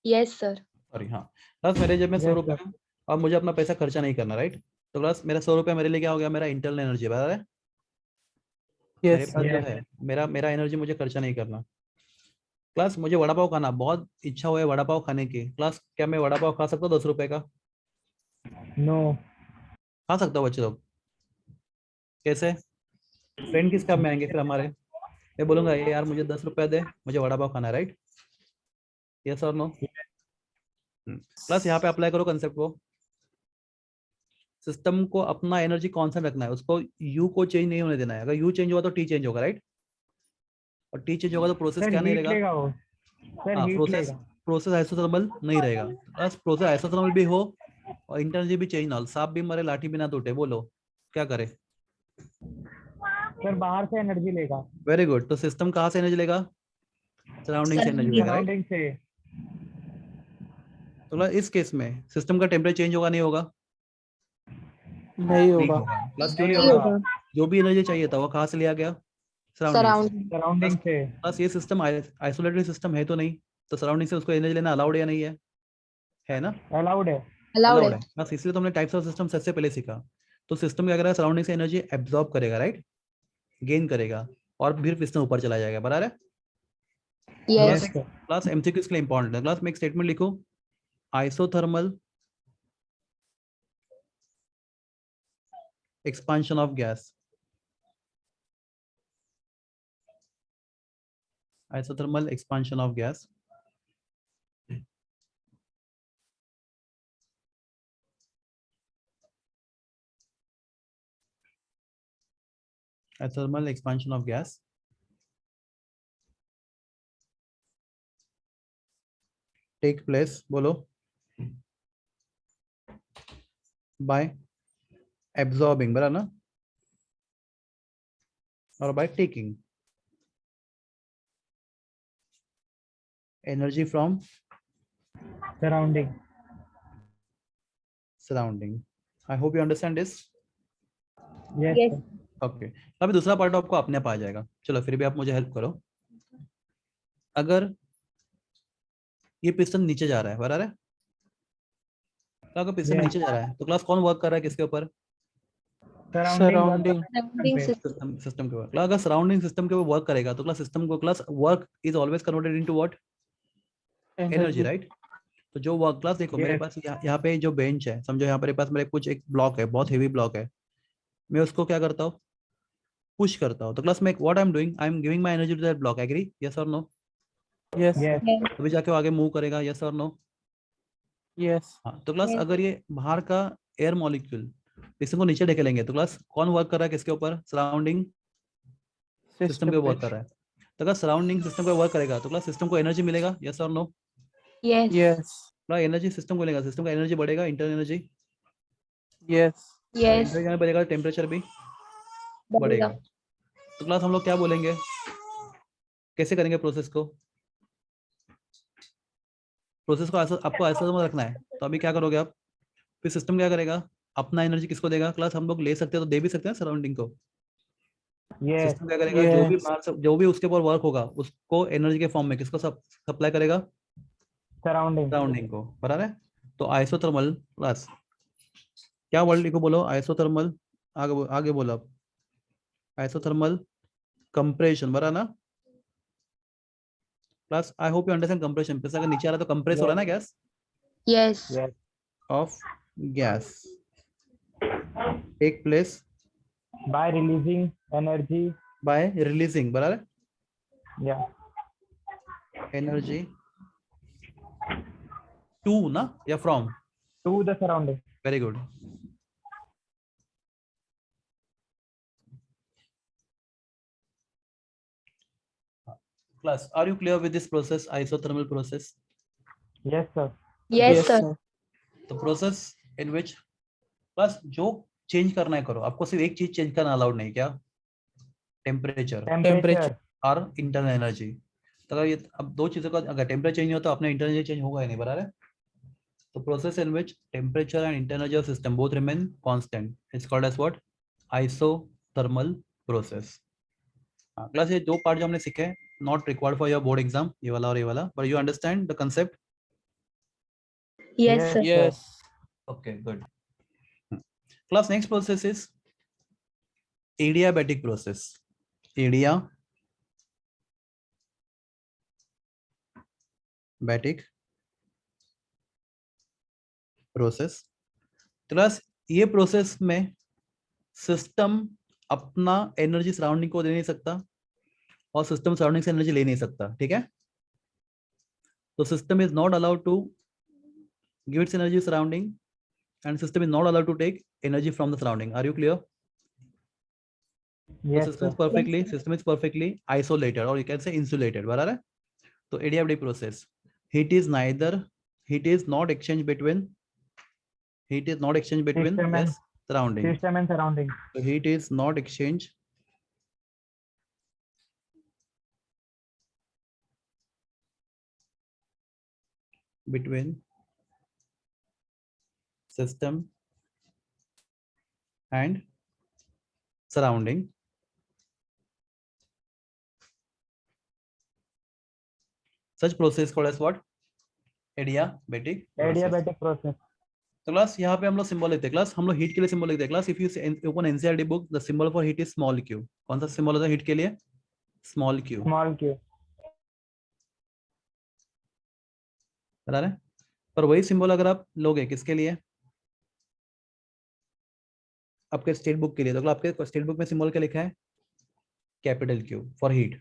Yes, sir. Sorry, हाँ। क्लास मेरे जेब में सौ यस रुपये सर। है, अब मुझे अपना पैसा खर्चा नहीं करना, राइट? तो क्लास मेरा 100 रुपया मेरे लिए क्या हो गया? मेरा इंटरनल एनर्जी, बराबर है? मेरे यस। पास जो यस। है, मेरा मेरा एनर्जी मुझे खर्चा नहीं करना। क्लास मुझे वड़ा पाव खाना, बहुत इच्छा हुआ है वड़ा पाव खाने की, क्लास क्या मैं वड़ा पाव खा सकता हूँ 10 रुपए का? नो। खा सकता हूँ बच्चे लोग? कैसे? फ्रेंड किस काम में आएंगे फिर हमारे? मैं बोलूंगा ये यार मुझे 10 रुपया दे, मुझे वड़ा पाव खाना है, राइट? यस और नो? प्लस यहाँ पे अप्लाई करो कंसेप्ट को। सिस्टम को अपना एनर्जी कांस्टेंट रखना है, उसको यू को चेंज नहीं होने देना है। अगर यू चेंज हुआ तो टी चेंज होगा, राइट? और टी चेंज होगा तो प्रोसेस सर क्या नहीं हीट रहेगा? लेगा वो, सर हाँ, हीट प्रोसेस लेगा। प्रोसेस आइसोथर्मल नहीं रहेगा। प्लस प्रोसेस आइसोथर्मल भी हो और इंटरनल भी चेंज ना हो। सांप भी मरे लाठी भी ना टूटे, बोलो क्या करे? सर बाहर से एनर्जी लेगा, वेरी गुड। तो सिस्टम कहाँ से एनर्जी लेगा? सराउंडिंग से एनर्जी लेगा, राइट? सराउंडिंग से। तो इस केस में सिस्टम का टेम्परेचर चेंज होगा नहीं होगा? नहीं नहीं होगा। होगा। प्लस क्यों नहीं नहीं होगा? होगा, जो भी एनर्जी चाहिए था वो कहाँ से लिया गया? सराउंडिंग से। Surrounding. सराउंडिंग से। प्लस ये सिस्टम आइसोलेटेड सिस्टम है तो नहीं, तो सराउंडिंग से उसको एनर्जी लेना अलाउड या नहीं है? है ना? अलाउड है। Allowed अलाउड है. है। बस इसलिए तो हमने टाइप्स ऑफ सिस्टम सबसे पहले सीखा। तो सिस्टम क्या करेगा? सराउंडिंग से एनर्जी एब्जॉर्ब करेगा, राइट? गेन करेगा और फिर पिस्टन ऊपर चला जाएगा, बराबर है? Yes. Yes sir. Class MCQs के लिए इंपॉर्टेंट है। क्लास में एक स्टेटमेंट लिखो, isothermal expansion of gas. Isothermal expansion of gas. Isothermal expansion of gas take place, बोलो, by absorbing, बराबर ना? और by taking energy from surrounding. surrounding. I hope you understand this. Yes Yes. Sir. Okay, अभी दूसरा पार्ट आपको अपने आप आ जाएगा। चलो फिर भी आप मुझे हेल्प करो। अगर ये पिस्टन नीचे जा रहा है, बराबर है? तो अगर पिस्टन Yes. नीचे जा रहा है तो क्लास कौन वर्क कर रहा है किसके ऊपर? सराउंडिंग Surrounding पे। system. सिस्टम के ऊपर। क्लास अगर सराउंडिंग सिस्टम के ऊपर वर्क करेगा तो क्लास सिस्टम को class work is always converted into what? Energy, energy. Right? तो जो वर्क क्लास देखो मेरे Yes. पास यहाँ पे जो बेंच है, समझो यहाँ पर पास मेरे कुछ एक ब्लॉक है, बहुत हेवी ब्लॉक है, मैं उसको क्या करता हूँ? पुश करता हूँ। तो क्लास में what I am doing, I am giving my energy to that block, agree? Yes और नो? यस। यस। Yes. तभी जाके वो आगे मूव करेगा, यस और नो? यस। हाँ, तो क्लास Yes. अगर ये बाहर का एयर मॉलिक्यूल पिस्टन को नीचे ढकेलेंगे तो क्लास कौन वर्क कर रहा है किसके ऊपर? सराउंडिंग सिस्टम पे सिस्टम वर्क कर रहा है। तो अगर सराउंडिंग सिस्टम पे वर्क करेगा तो क्लास सिस्टम को एनर्जी मिलेगा, यस और no? Yes. Yes. Energy system को मिलेगा, सिस्टम का एनर्जी बढ़ेगा, internal energy. Yes. Yes. Internal बढ़ेगा, टेम्परेचर भी बढ़ेगा। बढ़ेगा. तो क्लास हम लोग क्या बोलेंगे, कैसे करेंगे प्रोसेस को? प्रोसेस को ऐसा आपको ऐसा रखना है। तो अभी क्या करोगे आप? फिर सिस्टम क्या करेगा? अपना एनर्जी किसको देगा? क्लास हम लोग ले सकते हैं तो दे भी सकते हैं सराउंडिंग को। यस। सिस्टम क्या करेगा? यस। जो भी उसके ऊपर वर्क होगा उसको एनर्जी के फॉर्म में किसको सप्लाई करेगा? सराउंडिंग। सराउंडिंग को, बराबर है? तो आइसोथर्मल प्लस क्या वर्ड लिखो, बोलो आइसोथर्मल, आगे बोलो आप। आइसोथर्मल कंप्रेशन, बराबर ना? Plus I hope you understand compression. Plus अगर नीचे आ रहा है तो कंप्रेस हो रहा है ना gas, Yes. Yes. Of gas take place by releasing energy. By releasing, बराबर है? या एनर्जी टू ना या from? To the surrounding. Very good. Class, are you clear with this process, isothermal process? Yes sir. Yes, yes sir. Sir. The process in which class जो चेंज करना है करो, आपको सिर्फ एक चीज चेंज करना अलाउड नहीं, क्या? Temperature temperature. और इंटरनल एनर्जी। तो अगर ये अब दो चीजों का अगर टेम्परेचर चेंज होता है अपना इंटरनल एनर्जी चेंज होगा ही नहीं, बराबर है? तो process in which temperature and internal energy of system both remain constant it's called as what? Isothermal process. Class ये दो पार्ट जो हमने सीखे not required for your board exam, ये वाला और ये वाला, but you understand the concept? Yes, Yes. sir. Yes. Okay, good. Class, next process is adiabatic process. Adiabatic process. Class ये प्रोसेस में सिस्टम अपना एनर्जी सराउंडिंग को दे नहीं सकता, और सिस्टम सराउंडिंग से एनर्जी ले नहीं सकता, ठीक है। तो system is not allowed to give its energy surrounding and system is not allowed to take energy from the surrounding. Are you clear? Yes, So sir. system is perfectly isolated, or you can say insulated. बराबर है? तो adiabatic process, heat is not exchanged between System and surrounding. System and surrounding. So heat is not exchanged between system and surrounding. Such process called as what? Adiabatic process. Adiabatic process. तो क्लास यहाँ पे हम लोग सिंबल लिखते हैं क्लास, हम लोग हीट के लिए सिंबल लिखते हैं class. If you open NCERT book, the symbol for heat is small Q. कौन सा सिंबल होता है हीट के लिए? Small Q. Small q. बराबर है? पर वही सिंबल अगर आप लोगे किसके लिए? आपके स्टेट बुक के लिए, तो आपके स्टेट बुक में सिंबल क्या लिखा है? कैपिटल क्यू फॉर हीट,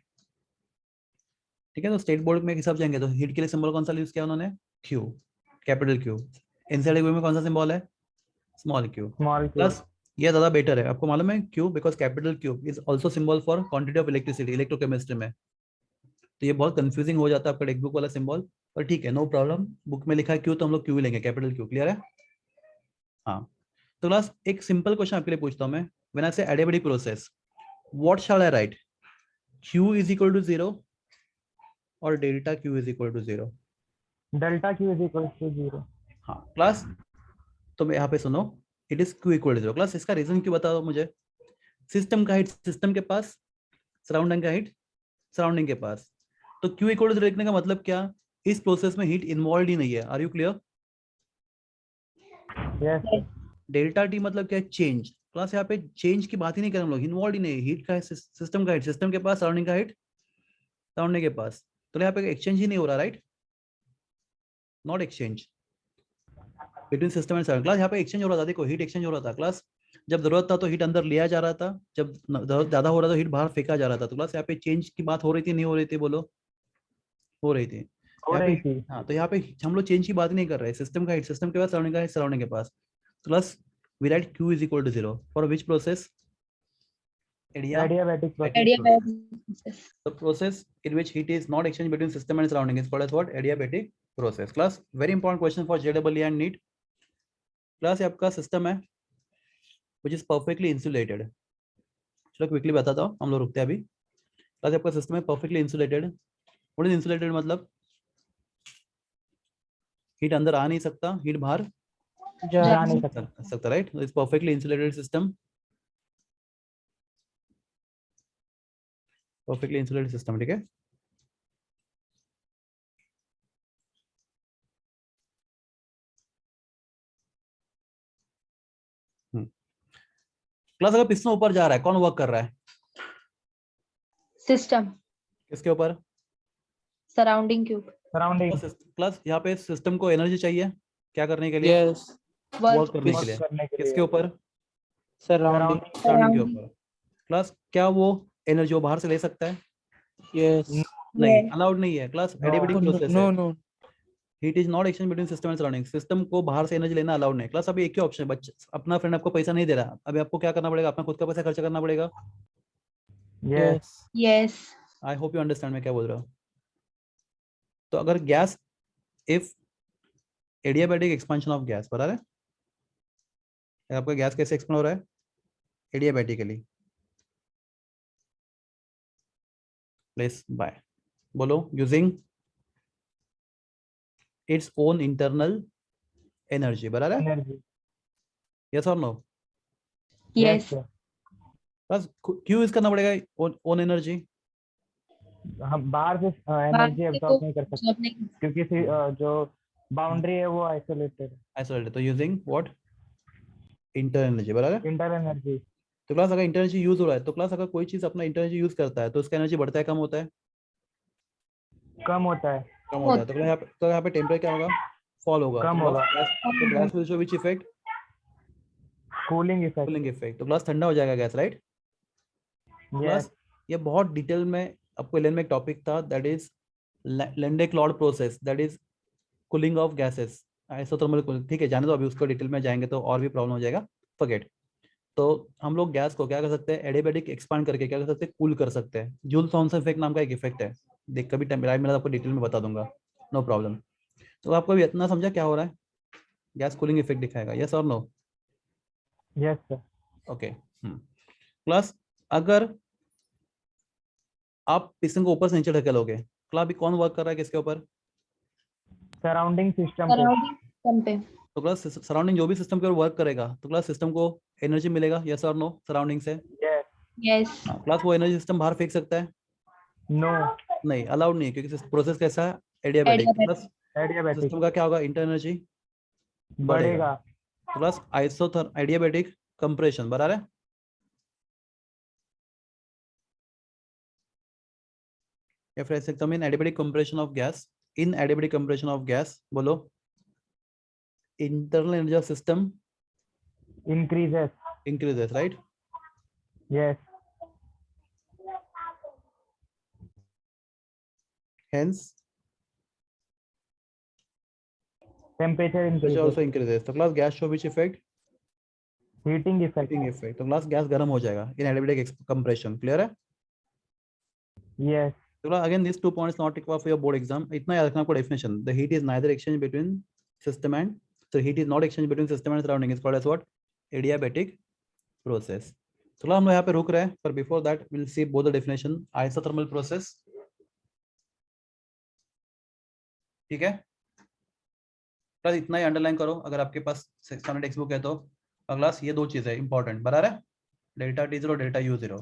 ठीक है। तो स्टेट बोर्ड में हिसाब जाएंगे तो हीट के लिए सिंबल कौन सा यूज किया उन्होंने? Q, capital Q. NCERT book में कौन सा सिंबल है? Small Q. Small q. Plus ये ज्यादा बेटर है, आपको मालूम है Q? Because capital Q is also symbol for quantity of electricity, electrochemistry में। तो ये बहुत कंफ्यूजिंग हो जाता है आपका टेक्स्ट बुक वाला सिंबल, पर ठीक है, नो प्रॉब्लम। बुक में लिखा है क्यू तो हम लोग क्यू लेंगे, कैपिटल क्यू। क्लियर है? हाँ। तो क्लास एक सिंपल क्वेश्चन आपके लिए पूछता हूँ मैं। When I say adiabatic process, what shall I write? Q is equal to 0 और delta q is equal to 0? Delta q is equal to 0. हाँ क्लास, तो मैं यहाँ पे सुनो, it is q equal to 0। Class इसका रीजन क्यों बता दो मुझे। सिस्टम का हीट सिस्टम के पास, सराउंडिंग का हीट सराउंडिंग के पास। तो क्यू इक्वल टू 0 लिखने का मतलब क्या? इस प्रोसेस में हीट इन्वॉल्व ही नहीं है। Are you clear? Yes, sir. Delta T मतलब क्या है? चेंज। क्लास यहाँ पे चेंज की बात ही नहीं कर रहे हम लोग, इन्वॉल्व ही नहीं। हीट का है सिस्टम का हीट सिस्टम के पास, सराउंडिंग का हीट सराउंडिंग के पास। तो यहाँ पे एक्सचेंज ही नहीं हो रहा, right? Not exchange between system and surrounding. Class यहाँ पे एक्सचेंज हो रहा था, देखो हीट एक्सचेंज हो रहा था क्लास। जब जरूरत था तो हीट अंदर लिया जा रहा था, जब जरूरत ज्यादा हो रहा था हीट बाहर फेंका जा रहा था। तो क्लास यहाँ पे चेंज की बात हो रही थी नहीं हो रही थी? बोलो, हो रही थी। हो यहाँ रही पे थी। हाँ, तो यहाँ पे हम लोग चेंज की बात नहीं कर रहे। सिस्टम का हीट सिस्टम के पास, सराउंडिंग का हीट सराउंडिंग के पास। Plus we write q is equal to 0 for which process? Adiabatic process. Adiabatic process. The process in which heat is not exchanged between system and surrounding is called as what? Adiabatic process. Class, very important question for JEE and NEET. Class, ये आपका सिस्टम है which is perfectly insulated. चलो क्विकली बताता हूँ, हम लोग रुकते हैं अभी। क्लास, आपका सिस्टम है perfectly insulated. What is insulated मतलब? हीट अंदर आ नहीं सकता, हीट बाहर जा नहीं सकता। सकता, right? It's perfectly insulated system, perfectly insulated system, ठीक है। क्लास, अगर पिस्टन ऊपर जा रहा है, कौन वर्क कर रहा है? System. किसके ऊपर? Surrounding cube. Surrounding. क्लास, यहाँ पे सिस्टम को एनर्जी चाहिए क्या करने के लिए? Yes. Work. वर्क करने के लिए। करने के किसके लिए। ऊपर? Surrounding. सराउंडिंग के ऊपर। क्लास, क्या वो एनर्जी वो बाहर से ले सकता है? Yes. नहीं, अलाउड नहीं है। Class, adiabatic Oh, no, process no, है। no. Heat is not exchange between system and surrounding. System को बाहर से एनर्जी लेना अलाउड नहीं। क्लास, अभी एक ही ऑप्शन है, बच्चे अपना फ्रेंड आपको पैसा नहीं दे रहा, अभी आपको क्या करना पड़ेगा? अपना खुद का पैसा खर्चा करना पड़ेगा। Yes. Yes. I hope you understand मैं क्या बोल रहा हूँ। तो अगर gas, if adiabatic expansion of gas, बता रहे आपका गैस कैसे एक्सपेंड हो रहा है? एडियाबेटिकली। प्लीज बाय बोलो, using its own internal energy, बराबर है? Energy. यस और नो? Yes. sir. बस क्यों यूज करना पड़ेगा ओन एनर्जी? हम बाहर से एनर्जी एब्सॉर्ब नहीं कर सकते Absorb नहीं- क्योंकि जो बाउंड्री है वो आइसोलेटेड है। आइसोलेटेड। तो यूजिंग व्हाट? इंटर एनर्जी, बराबर है? Inter energy. तो क्लास, अगर इंटर एनर्जी यूज हो रहा है, तो क्लास अगर कोई चीज अपना इंटर एनर्जी यूज करता है तो उसका एनर्जी बढ़ता है कम होता है? कम होता है। कम होता है। तो यहाँ पे टेम्परेचर क्या होगा? फॉल होगा। कम तो होगा। Gas will show which effect? Cooling effect. Cooling effect. तो ग्लास ठंडा हो जाएगा गैस, राइट? यस। प्लस ये बहुत डिटेल में आपको एलियन में एक टॉपिक था that is Landé-Claude process, that is cooling of gases, isothermal cooling. ठीक है, जाने दो, अभी उसको डिटेल में जाएंगे तो और भी प्रॉब्लम हो जाएगा, फॉरगेट। तो हम लोग गैस को क्या कर सकते हैं, एडियाबैटिक एक्सपांड करके क्या कर सकते हैं, कूल कर सकते हैं। जूल थॉमसन इफेक्ट नाम का एक इफेक्ट है, देख कभी टाइम मिला आपको डिटेल में बता दूंगा, नो प्रॉब्लम। तो आपको अभी इतना समझा क्या हो रहा है, गैस कूलिंग इफेक्ट दिखाएगा, यस और no? Yes sir. Okay. Plus अगर आप पिस्टन को ऊपर से नीचे ढकेलोगे, क्लास अभी कौन वर्क कर रहा है किसके ऊपर? सराउंडिंग सिस्टम पे। Surrounding system पे। तो क्लास सराउंडिंग जो भी सिस्टम के ऊपर वर्क करेगा तो क्लास सिस्टम को एनर्जी मिलेगा, यस और नो, सराउंडिंग से? यस। Yes. क्लास वो एनर्जी सिस्टम बाहर फेंक सकता है? नो। नहीं, अलाउड नहीं है, क्योंकि प्रोसेस कैसा है, adiabatic. Adiabatic. Plus adiabatic system का क्या होगा, इंटर एनर्जी बढ़ेगा। प्लस आइसोथर एडियाबैटिक कंप्रेशन बराबर है। या फिर ऐसे सकता हूं, in adiabatic compression of gas, in adiabatic compression of gas, बोलो, internal energy of system increases. Increases, right? Yes. Hence temperature pressure increases. also increases. तो class gas show which effect? Heating effect. Heating effect. तो क्लास गैस गर्म हो जाएगा इन एडियाबैटिक कंप्रेशन, क्लियर है? यस। तो class again this 2 points not required for your board exam, इतना याद रखना आपको definition, the heat is neither exchange between system and, so heat is not exchange between system and surrounding, is called as what? Adiabatic process. तो हम लोग यहाँ पे रुक रहे हैं, पर before that will C both the definition, isothermal process, ठीक है? प्लस इतना ही अंडरलाइन करो अगर आपके पास स्टैंडर्ड टेक्स्ट बुक है तो। अगला ये दो चीजें इंपॉर्टेंट बराबर है, delta T zero, delta U zero.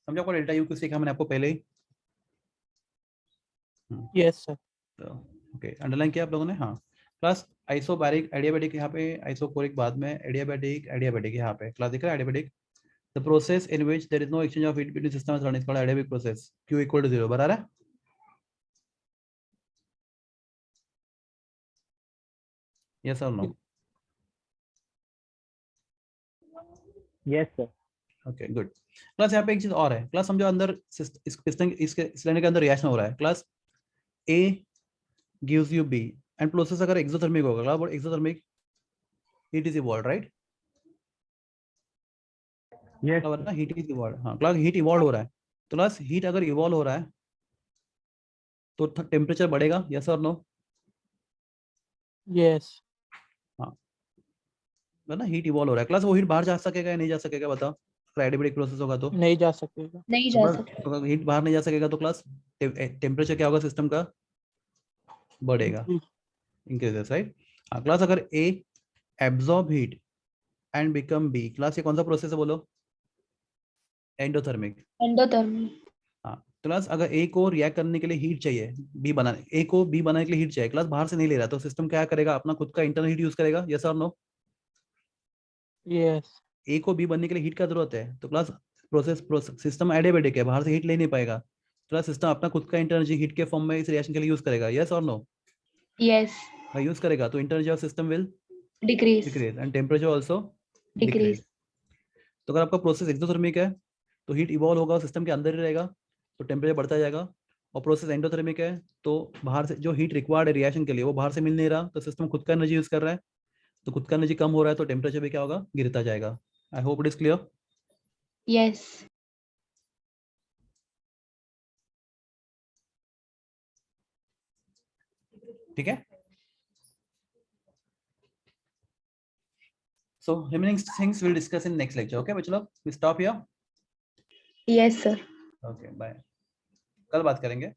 समझो आपको डेल्टा यू को सीखा मैंने आपको पहले ही। Yes, sir. तो ओके, अंडरलाइन किया आप लोगों ने? हाँ। प्लस आइसोबैरिक एडियाबैटिक यहाँ पे, आइसोकोरिक बाद में, एडियाबैटिक एडियाबैटिक यहाँ पे क्लास दिख रहा है, adiabatic the process in which there is no exchange of heat between system and surrounding, called adiabatic process, Q equal to 0 बराबर है? यस और no? Yes sir. Okay good. Class यहाँ पे एक चीज और है क्लास, समझो अंदर इस पिस्टन इसके सिलेंडर के अंदर रिएक्शन हो रहा है class, A gives you B and process अगर एक्सोथर्मिक होगा class, what exothermic, heat is evolve, right? Yes. ना हीट इज इवॉल्व, हाँ क्लास हीट इवॉल्व हो रहा है। तो क्लास हीट अगर इवॉल्व हो रहा है तो टेम्परेचर बढ़ेगा, यस और नो? Yes. हाँ, ना हीट इवॉल्व हो रहा है क्लास, वो हीट बाहर जा सकेगा या नहीं जा सकेगा बताओ, अगर एडियाबैटिक प्रोसेस होगा तो? नहीं जा सकेगा। नहीं जा सकता। तो हीट बाहर नहीं जा सकेगा तो क्लास टेम्परेचर क्या होगा सिस्टम का, बढ़ेगा, इंक्रीजेस, राइट? हाँ क्लास अगर A absorb heat and become B, class ये कौन सा प्रोसेस है बोलो? एंडोथर्मिक। Endothermic. हाँ तो क्लास अगर A को रिएक्ट करने के लिए हीट चाहिए, B बनाने, A को B बनाने के लिए हीट चाहिए, क्लास बाहर से नहीं ले रहा, तो सिस्टम क्या करेगा, अपना खुद का इंटरनल हीट यूज करेगा, यस और नो? Yes. A को B बनने के लिए हीट का जरूरत है, तो क्लास प्रोसेस सिस्टम एडियाबैटिक है, बाहर से हीट ले नहीं पाएगा, तो क्लास सिस्टम अपना खुद का इंटरनल हीट के फॉर्म में इस रिएक्शन के लिए यूज करेगा, यस और नो? Yes. यूज करेगा तो internal of system will Decrease. Decrease and temperature also Decrease. Decrease. तो अगर आपका प्रोसेस एक्सोथर्मिक है तो हीट इवॉल्व होगा, सिस्टम के अंदर ही रहेगा, तो टेम्परेचर बढ़ता जाएगा। और प्रोसेस एंडोथर्मिक है तो बाहर से जो हीट रिक्वायर्ड है रिएक्शन के लिए वो बाहर से मिल नहीं रहा, तो सिस्टम खुद का एनर्जी यूज कर रहा है, तो खुद का एनर्जी कम हो रहा है, तो टेम्परेचर भी क्या होगा, गिरता जाएगा। I hope it is clear. Yes. ठीक है, so remaining things we'll discuss in next lecture, okay bachalo, we stop here, Yes, sir. okay bye, कल बात करेंगे।